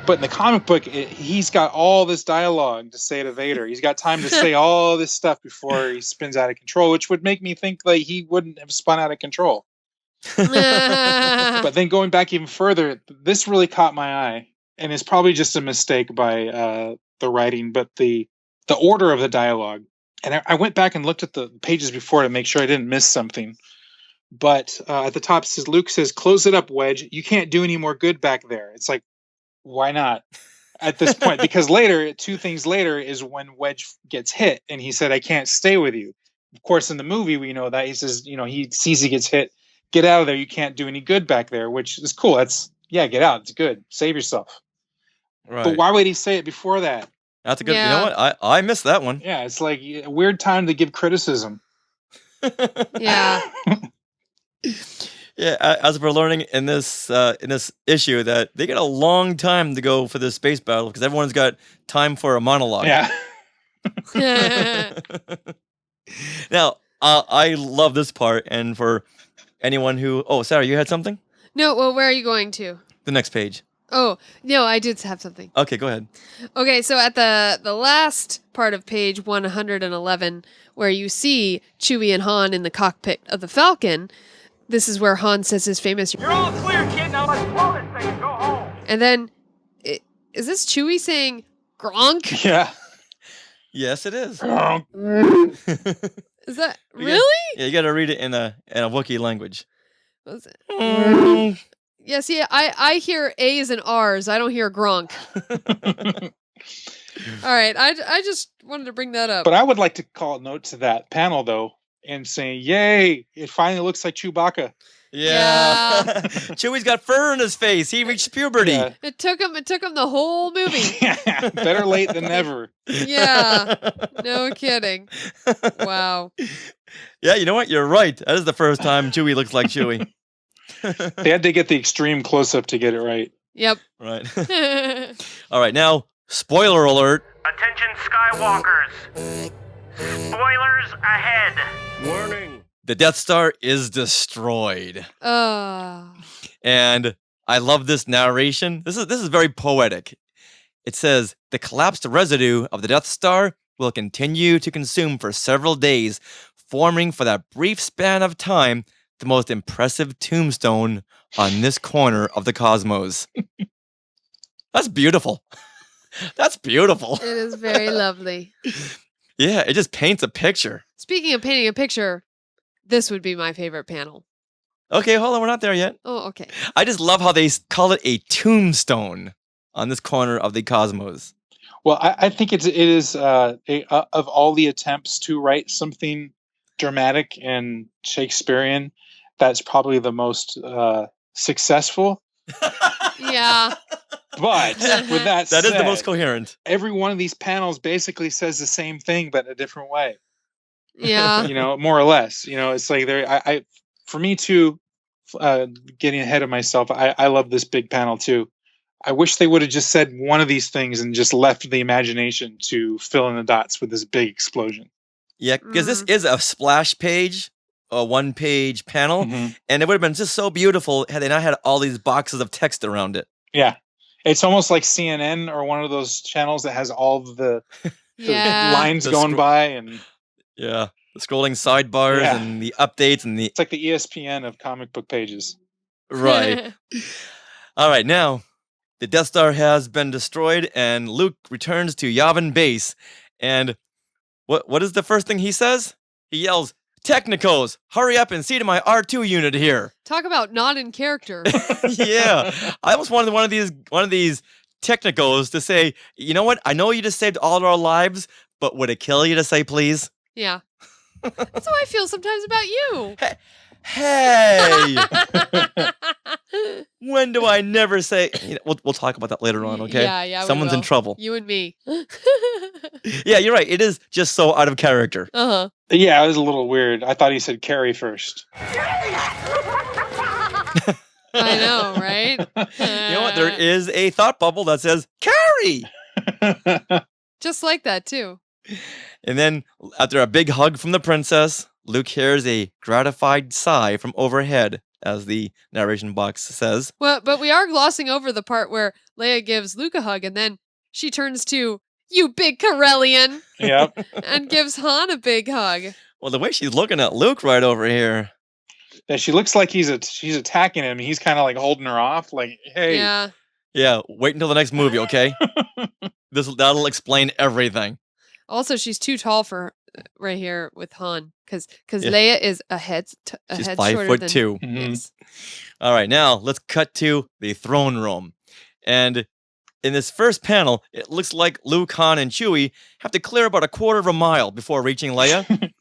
But in the comic book, he's got all this dialogue to say to Vader. He's got time to say all this stuff before he spins out of control, which would make me think that he wouldn't have spun out of control. But then going back even further, this really caught my eye, and it's probably just a mistake by the writing, but the order of the dialogue. And I went back and looked at the pages before to make sure I didn't miss something. But at the top, Luke says, "Close it up, Wedge. You can't do any more good back there." It's like, why not at this point? Because later, 2 things later, is when Wedge gets hit, and he said, "I can't stay with you." Of course, in the movie, we know that he says, he sees he gets hit. "Get out of there. You can't do any good back there," which is cool. Get out. It's good. Save yourself. Right. But why would he say it before that? That's a good. Yeah. You know what? I missed that one. Yeah, it's like a weird time to give criticism. Yeah. Yeah, as we're learning in this issue that they get a long time to go for this space battle because everyone's got time for a monologue. Yeah. Now, I love this part, and for anyone who... Oh, Sarah, you had something? No, well, where are you going to? The next page. Oh, no, I did have something. Okay, go ahead. Okay, so at the last part of page 111, where you see Chewie and Han in the cockpit of the Falcon... This is where Han says his famous... You're all clear, kid. Now let's blow this thing and go home. And then, is this Chewie saying Gronk? Yeah. Yes, it is. Is that really? Yeah, you got to read it in a Wookiee language. What was it? Yeah, see, I hear A's and R's. I don't hear Gronk. All right, I just wanted to bring that up. But I would like to call a note to that panel, though, and saying, "Yay! It finally looks like Chewbacca." Yeah. Chewie's got fur in his face. He reached puberty. Yeah. It took him the whole movie. Yeah, better late than never. Yeah. No kidding. Wow. Yeah, you know what? You're right. That is the first time Chewie looks like Chewie. They had to get the extreme close up to get it right. Yep. Right. All right, now, spoiler alert. Attention, Skywalkers. Spoilers ahead. Warning. The Death Star is destroyed. And I love this narration. This is very poetic. It says, "The collapsed residue of the Death Star will continue to consume for several days, forming for that brief span of time the most impressive tombstone on this corner of the cosmos." That's beautiful. That's beautiful. It is very lovely. Yeah, it just paints a picture. Speaking of painting a picture, this would be my favorite panel. Okay, hold on, we're not there yet. Oh, okay. I just love how they call it a tombstone on this corner of the cosmos. Well, I think it is of all the attempts to write something dramatic and Shakespearean, that's probably the most successful. Yeah. But with that said, is the most coherent. Every one of these panels basically says the same thing, but in a different way. Yeah. More or less. It's like for me too, getting ahead of myself, I love this big panel too. I wish they would have just said one of these things and just left the imagination to fill in the dots with this big explosion. Yeah, because this is a splash page, a one-page panel, and it would have been just so beautiful had they not had all these boxes of text around it. Yeah. It's almost like CNN or one of those channels that has all the lines going by. And yeah, the scrolling sidebars and the updates. It's like the ESPN of comic book pages. Right. All right, now, the Death Star has been destroyed, and Luke returns to Yavin Base. And what is the first thing he says? He yells, "Technicos, hurry up and see to my R2 unit here." Talk about not in character. Yeah. I almost wanted one of these Technicos to say, "You know what? I know you just saved all of our lives, but would it kill you to say please?" Yeah. That's how I feel sometimes about you. Hey! When do I never say... we'll talk about that later on, okay? Yeah. Someone's in trouble. You and me. Yeah, you're right. It is just so out of character. Uh-huh. Yeah, it was a little weird. I thought he said Carrie first. I know, right? You know what? There is a thought bubble that says, Carrie! Just like that, too. And then, after a big hug from the princess, Luke hears a gratified sigh from overhead, as the narration box says. Well, but we are glossing over the part where Leia gives Luke a hug, and then she turns to, "You big Corellian!" Yep. And gives Han a big hug. Well, the way she's looking at Luke right over here. Yeah, she looks like she's attacking him. He's kind of like holding her off, like, "Hey." Yeah. Yeah, wait until the next movie, okay? That'll explain everything. Also, she's too tall for right here with Han, because Leia is a head She's head 5'2". Yes. All right, now let's cut to the throne room. And in this first panel, it looks like Luke, Han, and Chewie have to clear about a quarter of a mile before reaching Leia.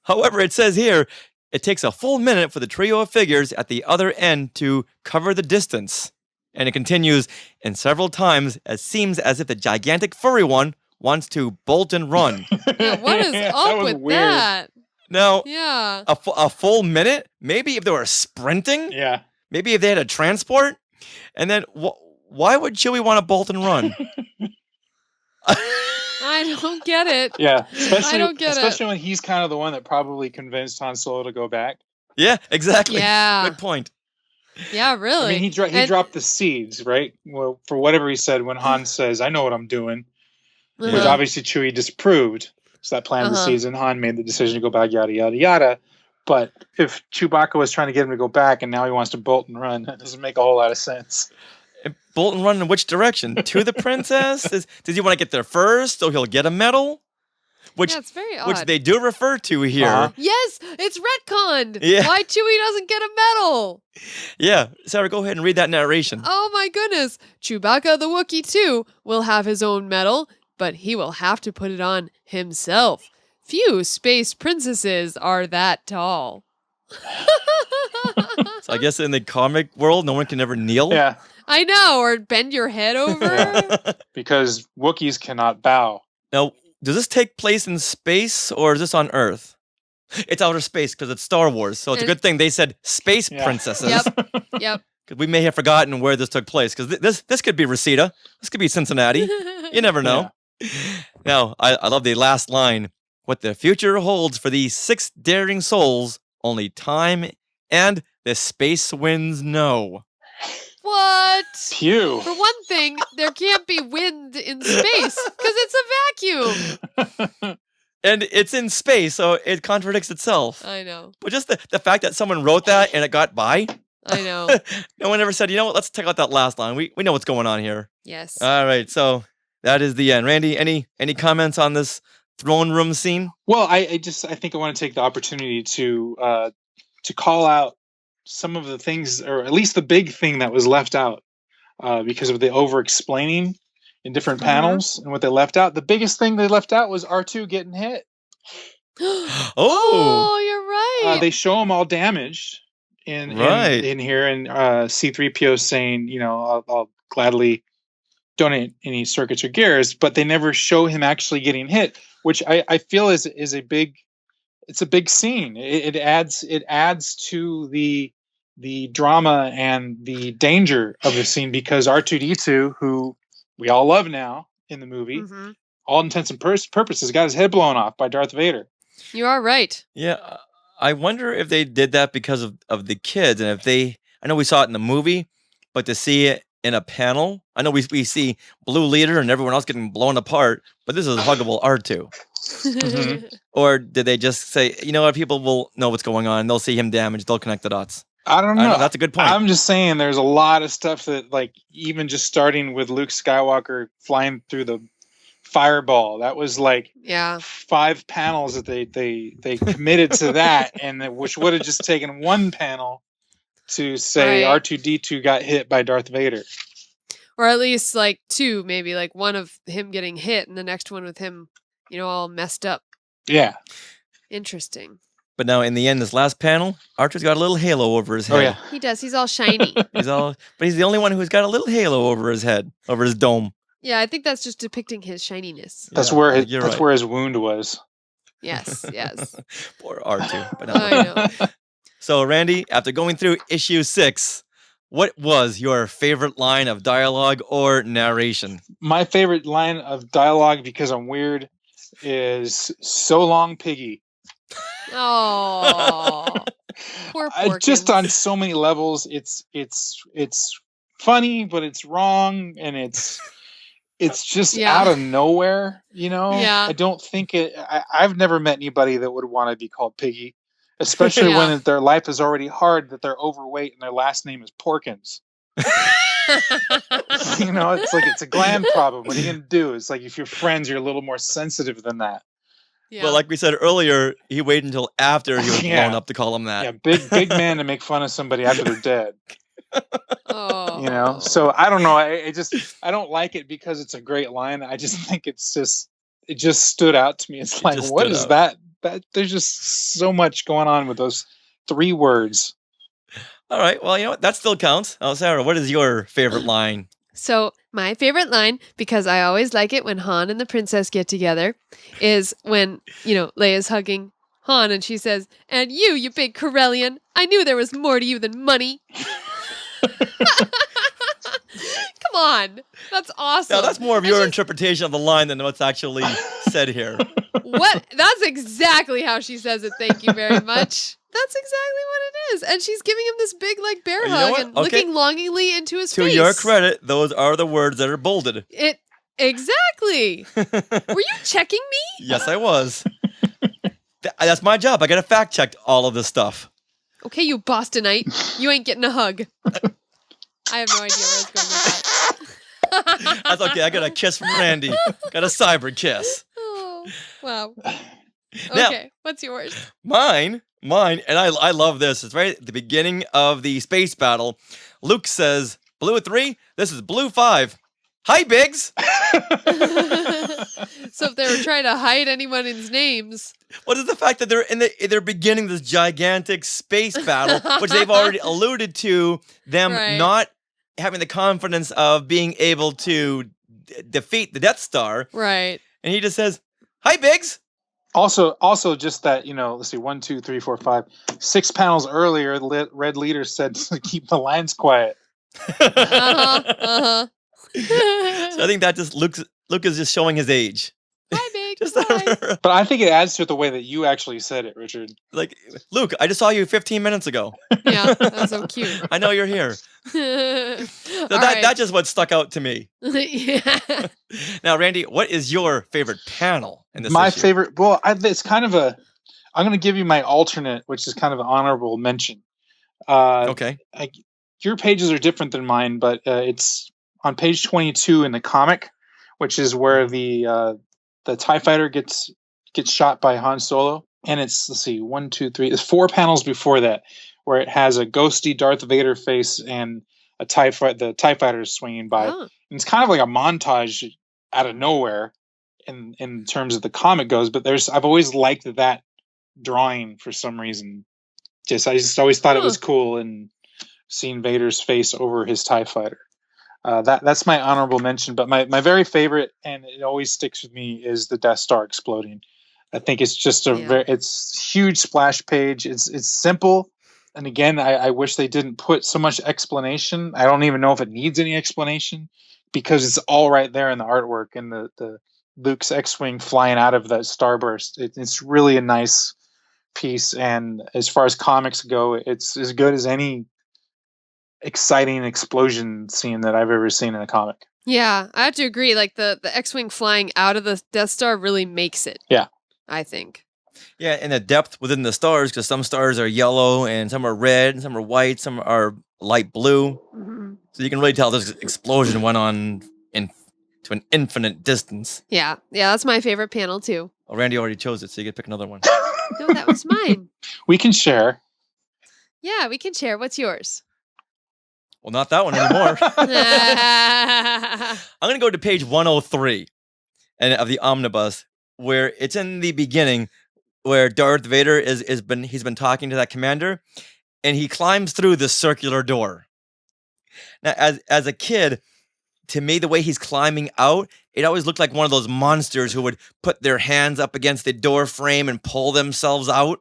However, it says here, it takes a full minute for the trio of figures at the other end to cover the distance. And it continues, and several times it seems as if the gigantic furry one wants to bolt and run. Yeah, what is up with weird. that? Now, Yeah. a full minute? Maybe if they were sprinting? Yeah. Maybe if they had a transport? And then why would Chewie want to bolt and run? I don't get it. Yeah. I don't get it. Especially when he's kind of the one that probably convinced Han Solo to go back. Yeah, exactly. Yeah. Good point. Yeah, really. I mean, he dropped the seeds, right? Well, for whatever he said when Han says, "I know what I'm doing," which obviously Chewie disproved. So that planted the seeds, and Han made the decision to go back, yada, yada, yada. But if Chewbacca was trying to get him to go back and now he wants to bolt and run, that doesn't make a whole lot of sense. Bolt and run in which direction? To the princess? Does he want to get there first so he'll get a medal? Which, yeah, it's very odd. Which they do refer to here. Yes, it's retconned. Yeah. Why Chewie doesn't get a medal? Yeah, Sarah, go ahead and read that narration. Oh my goodness. Chewbacca the Wookiee too will have his own medal, but he will have to put it on himself. Few space princesses are that tall. So I guess in the comic world, no one can ever kneel? Yeah. I know, or bend your head over. Because Wookiees cannot bow. Now, does this take place in space or is this on Earth? It's outer space because it's Star Wars, so it's a good thing they said space princesses. Yep. Because we may have forgotten where this took place. Because this could be Reseda. This could be Cincinnati. You never know. Yeah. Now, I love the last line. What the future holds for these 6 daring souls, only time and the space winds know. What? Phew. For one thing, there can't be wind in space because it's a vacuum. And it's in space, so it contradicts itself. I know. But just the fact that someone wrote that and it got by. I know. No one ever said, you know what, let's check out that last line. We know what's going on here. Yes. All right, so that is the end. Randy, any comments on this throne room scene? Well, I think I want to take the opportunity to call out some of the things, or at least the big thing that was left out because of the over-explaining in different panels and what they left out. The biggest thing they left out was R2 getting hit. Oh, you're right. They show him all damaged in here, and C-3PO saying, you know, I'll gladly donate any circuits or gears, but they never show him actually getting hit, which I feel is a big scene. It adds to the drama and the danger of the scene, because R2-D2, who we all love now in the movie, all intents and purposes, got his head blown off by Darth Vader. You are right. Yeah, I wonder if they did that because of the kids, and I know we saw it in the movie, but to see it in a panel, I know we see Blue Leader and everyone else getting blown apart, but this is huggable R2. Or did they just say, you know what, people will know what's going on, they'll see him damaged, they'll connect the dots? I don't know. That's a good point. I'm just saying there's a lot of stuff that, like, even just starting with Luke Skywalker flying through the fireball, that was like 5 panels that they committed to that, and which would have just taken one panel to say R2-D2 got hit by Darth Vader. Or at least like 2, maybe like one of him getting hit and the next one with him, you know, all messed up. Yeah. Interesting. But now in the end, this last panel, Archer's got a little halo over his head. Oh, yeah. He does. He's all shiny. But he's the only one who's got a little halo over his head, over his dome. Yeah, I think that's just depicting his shininess. That's where his wound was. Yes. Poor R2. But I know. So, Randy, after going through issue 6, what was your favorite line of dialogue or narration? My favorite line of dialogue, because I'm weird, is "So long, piggy." Oh, poor Porkins. Just on so many levels, it's funny, but it's wrong, and it's just out of nowhere. Yeah. I don't think I've never met anybody that would want to be called Piggy, especially when their life is already hard, that they're overweight and their last name is Porkins. It's like it's a gland problem. What are you gonna do? It's like if you're friends, you're a little more sensitive than that. Yeah. But like we said earlier, he waited until after he was blown up to call him that. Yeah, big man to make fun of somebody after they're dead. Oh. So I don't know. I don't like it because it's a great line. I just think it just stood out to me. It's like, what is that? There's just so much going on with those 3 words. All right. Well, you know what? That still counts. Sarah, what is your favorite line? So my favorite line, because I always like it when Han and the princess get together, is when, Leia's hugging Han and she says, "And you big Corellian, I knew there was more to you than money." Come on. That's awesome. Now, that's more of your interpretation of the line than what's actually said here. What? That's exactly how she says it. Thank you very much. That's exactly what it is. And she's giving him this big, bear hug and looking longingly into his face. To your credit, those are the words that are bolded. Exactly. Were you checking me? Yes, I was. That's my job. I got to fact check all of this stuff. Okay, you Bostonite. You ain't getting a hug. I have no idea where I was going with that. That's okay. I got a kiss from Randy. Got a cyber kiss. Oh, wow. Now, okay, what's yours? Mine, and I love this. It's right at the beginning of the space battle. Luke says, "Blue 3, this is Blue 5. Hi, Biggs." So if they were trying to hide anyone's names. What is the fact that they're beginning this gigantic space battle, which they've already alluded to them not having the confidence of being able to defeat the Death Star. Right. And he just says, "Hi, Biggs." Also, just that, let's see, 1, 2, 3, 4, 5, 6 panels earlier, the Red Leader said to keep the lines quiet. So I think that just Luke is just showing his age. Hi, Biggs. But I think it adds to the way that you actually said it, Richard. Like, Luke, I just saw you 15 minutes ago. Yeah, that's so cute. I know you're here. So that's just what stuck out to me. Yeah. Now, Randy, what is your favorite panel in this My issue? favorite, well, it's kind of I'm going to give you my alternate, which is kind of an honorable mention. Okay. Your pages are different than mine, but it's on page 22 in the comic, which is where the TIE fighter gets shot by Han Solo. And it's, let's see, 1, 2, 3, it's 4 panels before that, where it has a ghosty Darth Vader face and the TIE fighter is swinging by. Oh. And it's kind of like a montage out of nowhere in terms of the comic goes, but I've always liked that drawing for some reason. I just always thought it was cool, and seeing Vader's face over his TIE fighter. That's my honorable mention, but my very favorite, and it always sticks with me, is the Death Star exploding. I think it's just it's huge splash page. It's simple, and again, I wish they didn't put so much explanation. I don't even know if it needs any explanation, because it's all right there in the artwork and the Luke's X-wing flying out of that starburst. It's really a nice piece, and as far as comics go, it's as good as any exciting explosion scene that I've ever seen in a comic. Yeah, I have to agree. Like the X-wing flying out of the Death Star really makes it. Yeah, I think. Yeah, and the depth within the stars, because some stars are yellow and some are red, and some are white, some are light blue. Mm-hmm. So you can really tell this explosion went on to an infinite distance. Yeah, that's my favorite panel too. Well, Randy already chose it, so you can pick another one. No, that was mine. We can share. Yeah, we can share. What's yours? Well, not that one anymore. I'm going to go to page 103 of the omnibus, where it's in the beginning, where Darth Vader he's been talking to that commander, and he climbs through the circular door. Now, as a kid, to me, the way he's climbing out, it always looked like one of those monsters who would put their hands up against the door frame and pull themselves out.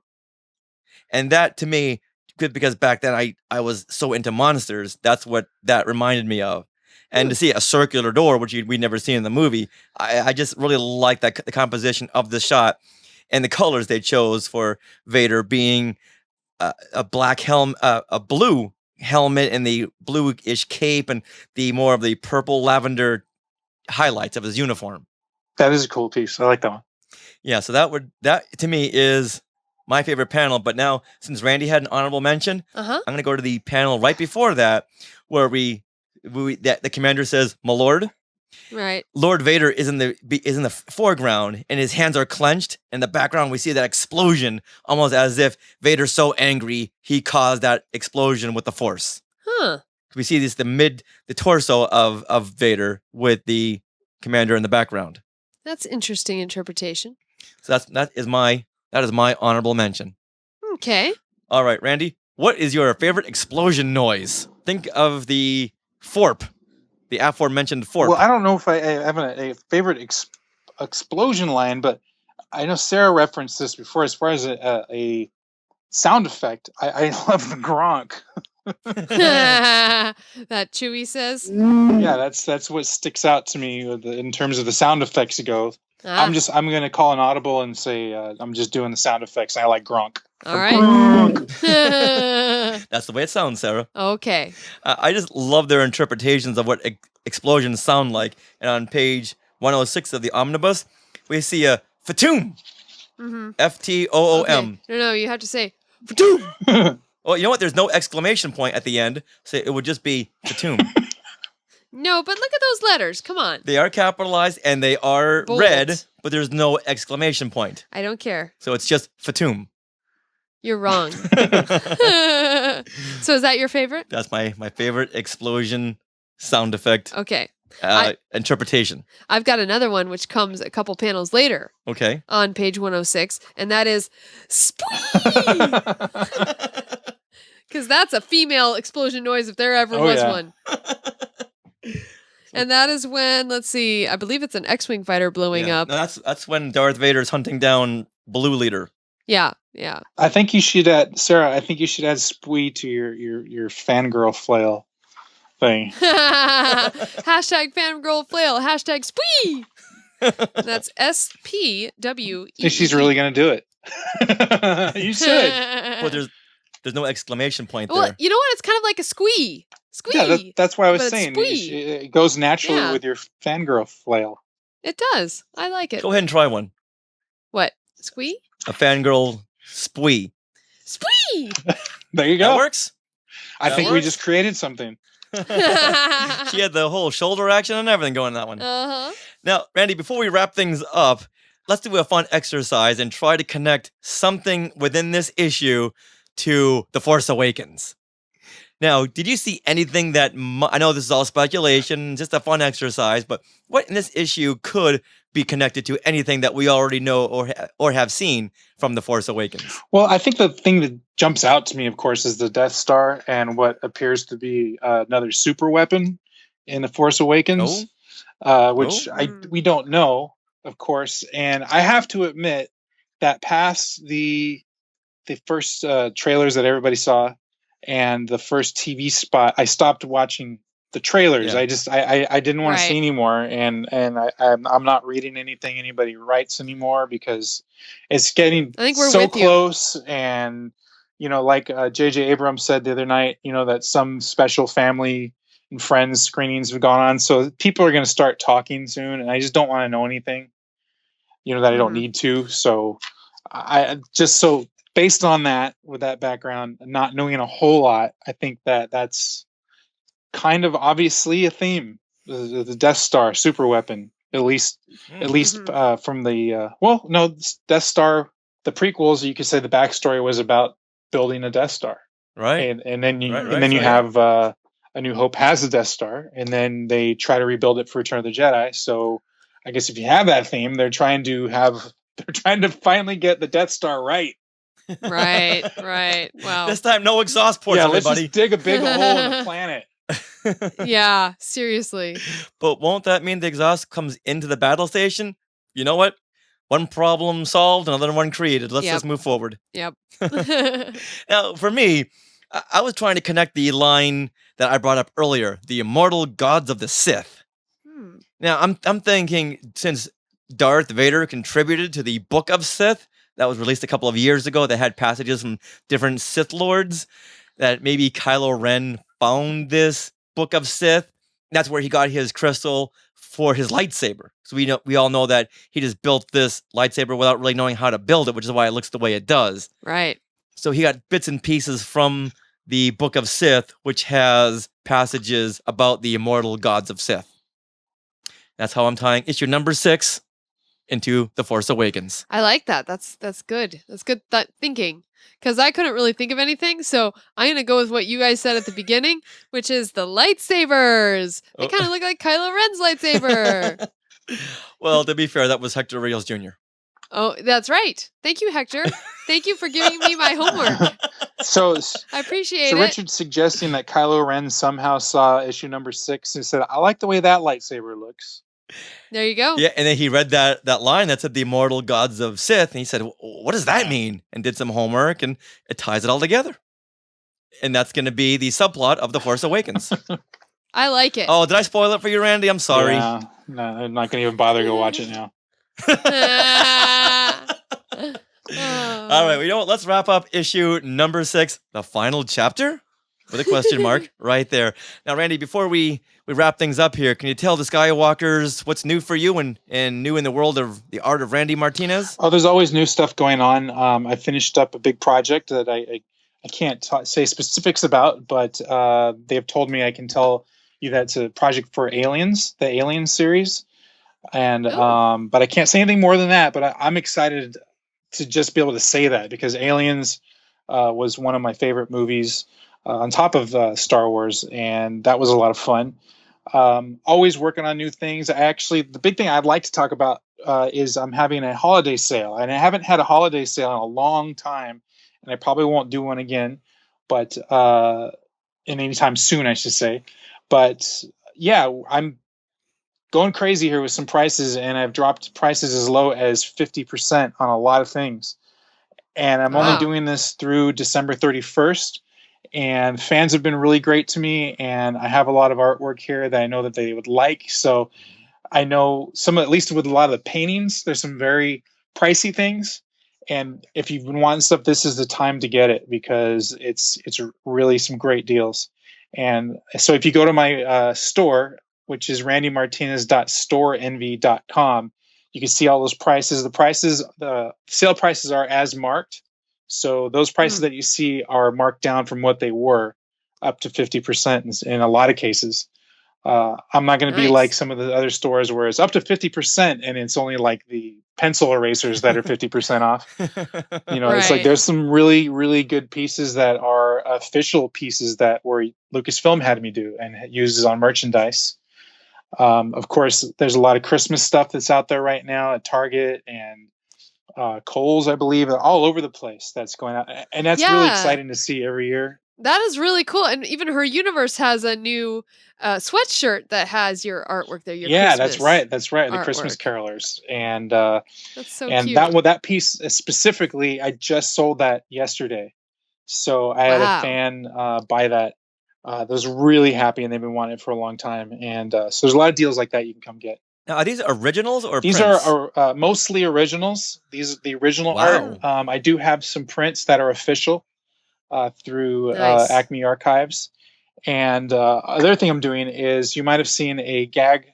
And that, to me, because back then I was so into monsters. That's what that reminded me of. And to see a circular door, which we'd never seen in the movie, I just really like the composition of the shot and the colors they chose for Vader being a black helmet, a blue helmet, and the bluish cape, and the more of the purple lavender highlights of his uniform. That is a cool piece. I like that one. Yeah, so that to me is my favorite panel. But now, since Randy had an honorable mention, I'm going to go to the panel right before that, where the commander says, "My lord." Right. Lord Vader is in the foreground, and his hands are clenched. In the background, we see that explosion, almost as if Vader's so angry he caused that explosion with the Force. Huh. We see the torso of Vader with the commander in the background. That's interesting interpretation. So that is my honorable mention. Okay. All right, Randy, what is your favorite explosion noise? Think of the FORP, the aforementioned FORP. Well, I don't know if I have a favorite explosion line, but I know Sarah referenced this before. As far as a sound effect, I love the Gronk. That Chewie says. Yeah, that's what sticks out to me in terms of the sound effects go. I'm gonna call an audible and say I'm just doing the sound effects. I like Gronk. All right. That's the way it sounds, Sarah. Okay. I just love their interpretations of what explosions sound like. And on page 106 of the omnibus, we see a Fatoom. F-T-O-O-M. Okay. No, you have to say Fatoom. Well, you know what? There's no exclamation point at the end, so it would just be Fatoom. No, but look at those letters. Come on. They are capitalized and they are Bold. red, but there's no exclamation point. I don't care. So it's just Fatoom. You're wrong. So is that your favorite? That's my favorite explosion sound effect. Okay. Interpretation. I've got another one which comes a couple panels later. Okay. On page 106, and that is Spwee! Because that's a female explosion noise if there ever was one. And that is when, let's see, I believe it's an X-Wing fighter blowing up. No, that's when Darth Vader is hunting down Blue Leader. Yeah. I think you should add, Sarah, Spwee to your fangirl flail thing. Hashtag fangirl flail. Hashtag Spwee! That's S-P-W-E. She's really going to do it. You should. Well, there's no exclamation point there. Well, you know what? It's kind of like a squee. Squee. Yeah, that's why I was saying. It goes naturally with your fangirl flail. It does. I like it. Go ahead and try one. What? Squee? A fangirl spwee. Spwee! There you go. That works? I think we just created something. She had the whole shoulder action and everything going in that one. Uh-huh. Now, Randy, before we wrap things up, let's do a fun exercise and try to connect something within this issue to The Force Awakens. Now, did you see anything that, I know this is all speculation, just a fun exercise, but what in this issue could be connected to anything that we already know or have seen from The Force Awakens? Well, I think the thing that jumps out to me, of course, is the Death Star and what appears to be another super weapon in The Force Awakens, which we don't know, of course. And I have to admit that past the first trailers that everybody saw and the first TV spot, I stopped watching the trailers. Yeah. I didn't want to see anymore, and I'm not reading anything anybody writes anymore because it's getting so close. And like J.J. Abrams said the other night, that some special family and friends screenings have gone on, so people are going to start talking soon, and I just don't want to know anything, that I don't need to. So based on that, with that background, not knowing a whole lot, I think that's kind of obviously a theme. The Death Star super weapon, at least from the Death Star, the prequels. You could say the backstory was about building a Death Star, right? And then you have A New Hope has a Death Star, and then they try to rebuild it for Return of the Jedi. So I guess if you have that theme, they're trying to finally get the Death Star right. Right. Wow. This time, no exhaust ports, everybody. Let's just dig a big hole in the planet. Yeah, seriously. But won't that mean the exhaust comes into the battle station? You know what? One problem solved, another one created. Let's just move forward. Yep. Now, for me, I was trying to connect the line that I brought up earlier, the immortal gods of the Sith. Now, I'm thinking since Darth Vader contributed to the Book of Sith that was released a couple of years ago that had passages from different Sith lords, that maybe Kylo Ren found this Book of Sith. That's where he got his crystal for his lightsaber. So we all know that he just built this lightsaber without really knowing how to build it, which is why it looks the way it does. Right. So he got bits and pieces from the Book of Sith, which has passages about the immortal gods of Sith. That's how I'm tying issue number 6 into The Force Awakens. I like that. That's good. That's good thinking. Because I couldn't really think of anything, so I'm going to go with what you guys said at the beginning, which is the lightsabers. They kind of look like Kylo Ren's lightsaber. Well, to be fair, that was Hector Rios Jr. Oh, that's right. Thank you, Hector. Thank you for giving me my homework. So I appreciate it. Richard's suggesting that Kylo Ren somehow saw issue number 6 and said, I like the way that lightsaber looks. There you go. Yeah, and then he read that line that said the immortal gods of Sith, and he said, what does that mean? And did some homework, and it ties it all together. And that's going to be the subplot of The Force Awakens. I like it. Oh, did I spoil it for you, Randy? I'm sorry. Yeah, no, I'm not going to even bother to go watch it now. All right, you know what? Let's wrap up issue number 6, the final chapter, with a question mark right there. Now, Randy, before we wrap things up here, can you tell the Skywalkers what's new for you and new in the world of the art of Randy Martinez? Oh, there's always new stuff going on. I finished up a big project that I can't say specifics about, but they've told me I can tell you that it's a project for Aliens, the Alien series. And but I can't say anything more than that, but I'm excited to just be able to say that, because Aliens was one of my favorite movies on top of Star Wars, and that was a lot of fun. Always working on new things. The big thing I'd like to talk about is I'm having a holiday sale, and I haven't had a holiday sale in a long time, and I probably won't do one again, but in anytime soon, I should say. But yeah, I'm going crazy here with some prices, and I've dropped prices as low as 50% on a lot of things. And I'm only doing this through December 31st. And fans have been really great to me, and I have a lot of artwork here that I know that they would like. So I know at least with a lot of the paintings, there's some very pricey things. And if you've been wanting stuff, this is the time to get it, because it's really some great deals. And so if you go to my store, which is randymartinez.storeenvy.com, you can see all those prices. The sale prices are as marked. So those prices that you see are marked down from what they were, up to 50% in a lot of cases. I'm not going to be like some of the other stores where it's up to 50% and it's only like the pencil erasers that are 50% off. It's like there's some really, really good pieces that are official pieces that Lucasfilm had me do and uses on merchandise. Of course, there's a lot of Christmas stuff that's out there right now at Target and Kohl's, I believe, all over the place that's going out. And that's really exciting to see every year. That is really cool. And even Her Universe has a new sweatshirt that has your artwork there. That's right. That's right. The Christmas Carolers. And that's so cute. That piece specifically, I just sold that yesterday. So I had a fan buy that. That was really happy, and they've been wanting it for a long time. And so there's a lot of deals like that you can come get. Now, are these originals or these prints? are mostly originals. These are the original art. I do have some prints that are official through Acme Archives. And other thing I'm doing is, you might have seen a gag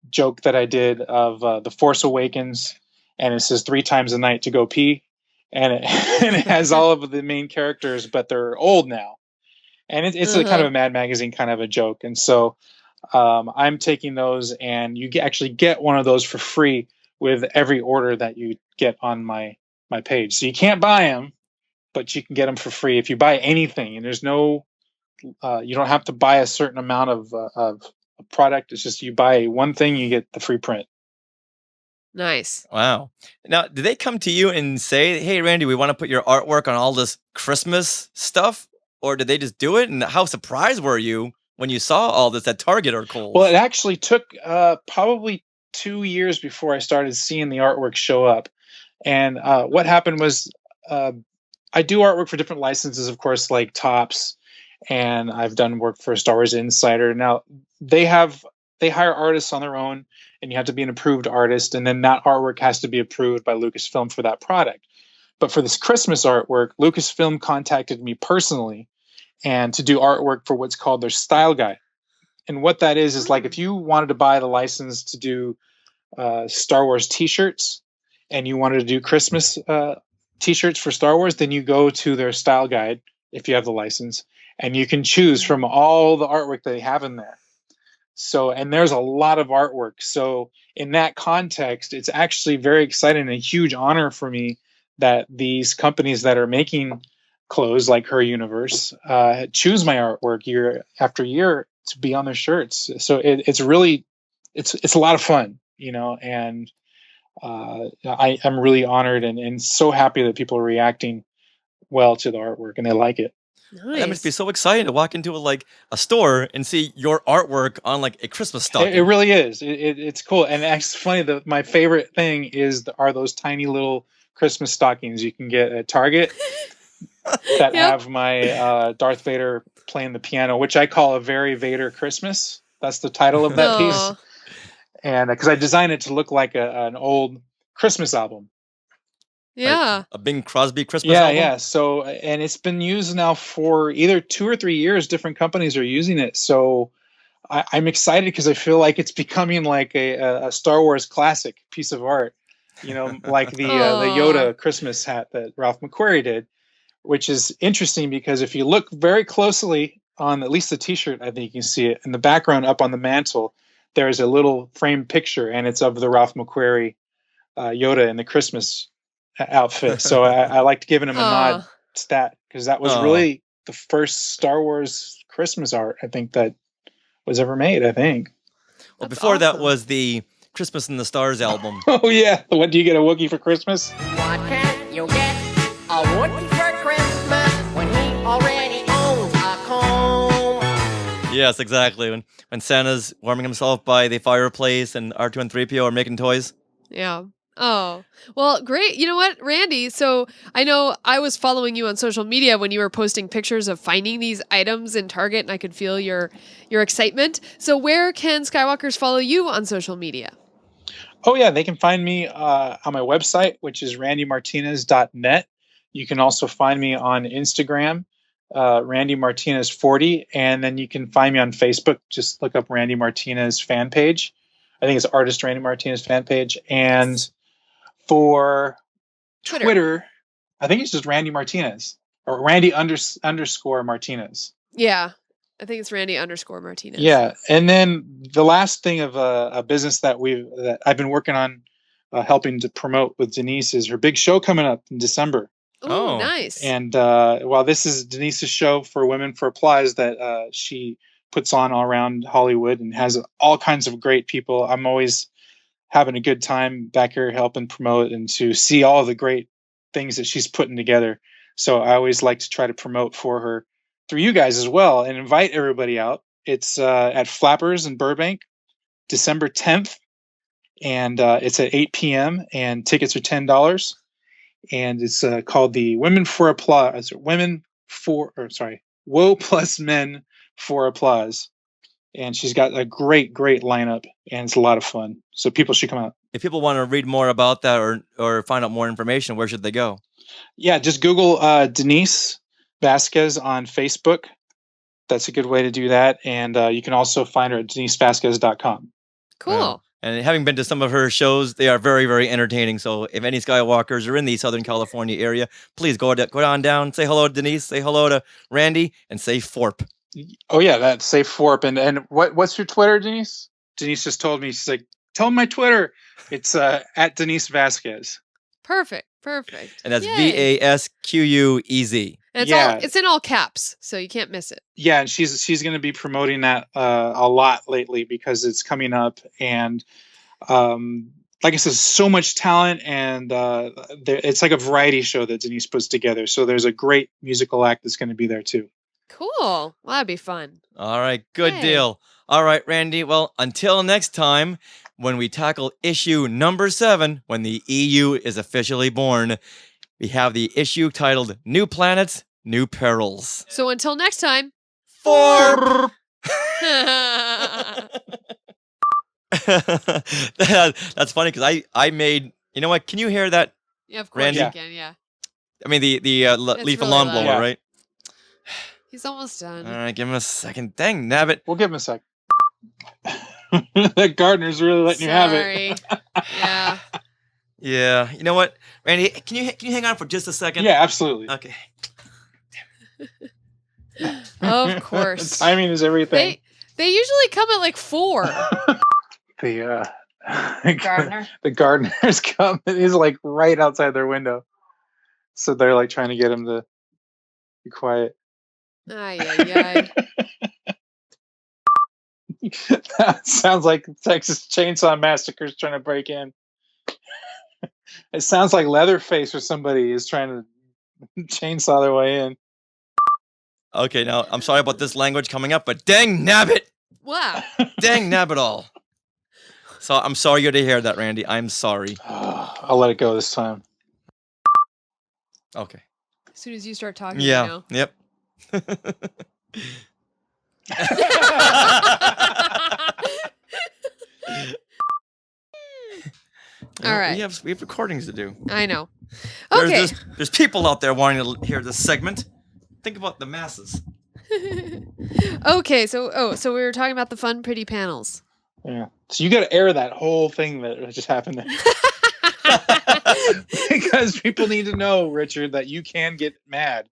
joke that I did of The Force Awakens, and it says 3 times a night to go pee. And it has all of the main characters, but they're old now. And it's a kind of a Mad Magazine kind of a joke. And so I'm taking those, and you actually get one of those for free with every order that you get on my page. So you can't buy them, but you can get them for free if you buy anything. And there's no, you don't have to buy a certain amount of a product. It's just you buy one thing, you get the free print. Nice. Wow. Now, did they come to you and say, hey, Randy, we want to put your artwork on all this Christmas stuff? Or did they just do it? And how surprised were you when you saw all this at Target or Kohl's? Well, it actually took probably 2 years before I started seeing the artwork show up. And what happened was I do artwork for different licenses, of course, like Topps, and I've done work for Star Wars Insider. Now they hire artists on their own, and you have to be an approved artist, and then that artwork has to be approved by Lucasfilm for that product. But for this Christmas artwork, Lucasfilm contacted me personally and to do artwork for what's called their style guide. And what that is like if you wanted to buy the license to do Star Wars t-shirts and you wanted to do Christmas t-shirts for Star Wars, then you go to their style guide if you have the license, and you can choose from all the artwork they have in there. So, and there's a lot of artwork. So in that context, it's actually very exciting and a huge honor for me that these companies that are making clothes like Her Universe choose my artwork year after year to be on their shirts. So it's really, it's a lot of fun, and I'm really honored and so happy that people are reacting well to the artwork and they like it. Nice. That must be so exciting to walk into a store and see your artwork on like a Christmas stocking. It really is. It's cool. And it's funny, my favorite thing are those tiny little Christmas stockings you can get at Target that have my Darth Vader playing the piano, which I call a Very Vader Christmas. That's the title of that piece. And because I designed it to look like an old Christmas album. Yeah. Like a Bing Crosby Christmas album? Yeah. So, and it's been used now for either 2 or 3 years. Different companies are using it. So I'm excited because I feel like it's becoming like a Star Wars classic piece of art, like the Yoda Christmas hat that Ralph McQuarrie did, which is interesting because if you look very closely on at least the t-shirt, I think you can see it in the background up on the mantle, there's a little framed picture and it's of the Ralph McQuarrie Yoda in the Christmas outfit. So I liked giving him a nod to that because that was really the first Star Wars Christmas art I think that was ever made, I think. Well, before that was the Christmas in the Stars album. Oh yeah. What do you get a Wookiee for Christmas? What can you get a Wookiee for Christmas when he already owns a comb? Yes, exactly. When Santa's warming himself by the fireplace and R2 and 3PO are making toys. Yeah. Oh, well, great. You know what, Randy? So I know I was following you on social media when you were posting pictures of finding these items in Target, and I could feel your excitement. So where can Skywalkers follow you on social media? Oh, yeah. They can find me on my website, which is randymartinez.net. You can also find me on Instagram, Randy Martinez 40. And then you can find me on Facebook. Just look up Randy Martinez fan page. I think it's Artist Randy Martinez fan page. And for Twitter, I think it's just Randy Martinez or Randy underscore Martinez. Yeah. I think it's Randy underscore Martinez. Yeah. And then the last thing of a business that I've been working on helping to promote with Denise is her big show coming up in December. Oh, nice. And this is Denise's show for Women for Applause that she puts on all around Hollywood and has all kinds of great people. I'm always having a good time back here helping promote and to see all the great things that she's putting together. So I always like to try to promote for her through you guys as well and invite everybody out. It's at Flappers in Burbank, December 10th. And it's at 8 p.m. and tickets are $10. And it's called the Woe Plus Men for Applause. And she's got a great lineup, and it's a lot of fun. So people should come out. If people want to read more about that or find out more information, where should they go? Yeah, just Google Denise Vasquez on Facebook. That's a good way to do that. And you can also find her at denisevasquez.com. Cool. And having been to some of her shows, they are very, very entertaining. So if any Skywalkers are in the Southern California area, please go on down, say hello to Denise, say hello to Randy, and say FORP. Oh, yeah, that's say FORP. And what's your Twitter, Denise? Denise just told me, she's like, tell them my Twitter. It's at Denise Vasquez. Perfect. And that's VASQUEZ. And it's in all caps, so you can't miss it. Yeah, and she's going to be promoting that a lot lately because it's coming up, and like I said, so much talent, and it's like a variety show that Denise puts together. So there's a great musical act that's going to be there too. Cool. Well, that'd be fun. All right, good deal. All right, Randy. Well, until next time, when we tackle issue number 7, when the EU is officially born. we have the issue titled New Planets, New Perils. So until next time. That's funny because I made, you know what? Can you hear that? Yeah, of course Randy? you can, yeah. I mean, the leaf and really lawnmower, loud. right? He's almost done. All right, give him a second. Dang, nabbit. We'll give him a sec. That gardener's really letting you have it. Yeah. Yeah. You know what, Randy? Can you hang on for just a second? Yeah, absolutely. Okay. Of course. Timing is everything. They usually come at like 4. The Gardener? The gardener's come. He's like right outside their window. So they're like trying to get him to be quiet. Ay. That sounds like Texas Chainsaw Massacre's trying to break in. It sounds like Leatherface or somebody is trying to chainsaw their way in. Okay, now I'm sorry about this language coming up, but dang nabbit! Wow. Dang nabbit all. So I'm sorry you had to hear that, Randy. I'm sorry. I'll let it go this time. Okay. As soon as you start talking, Yeah. you know. Yep. All right. We have recordings to do. I know. Okay. There's people out there wanting to hear this segment. Think about the masses. Okay, so we were talking about the fun, pretty panels. Yeah. So you got to air that whole thing that just happened there. Because people need to know, Richard, that you can get mad.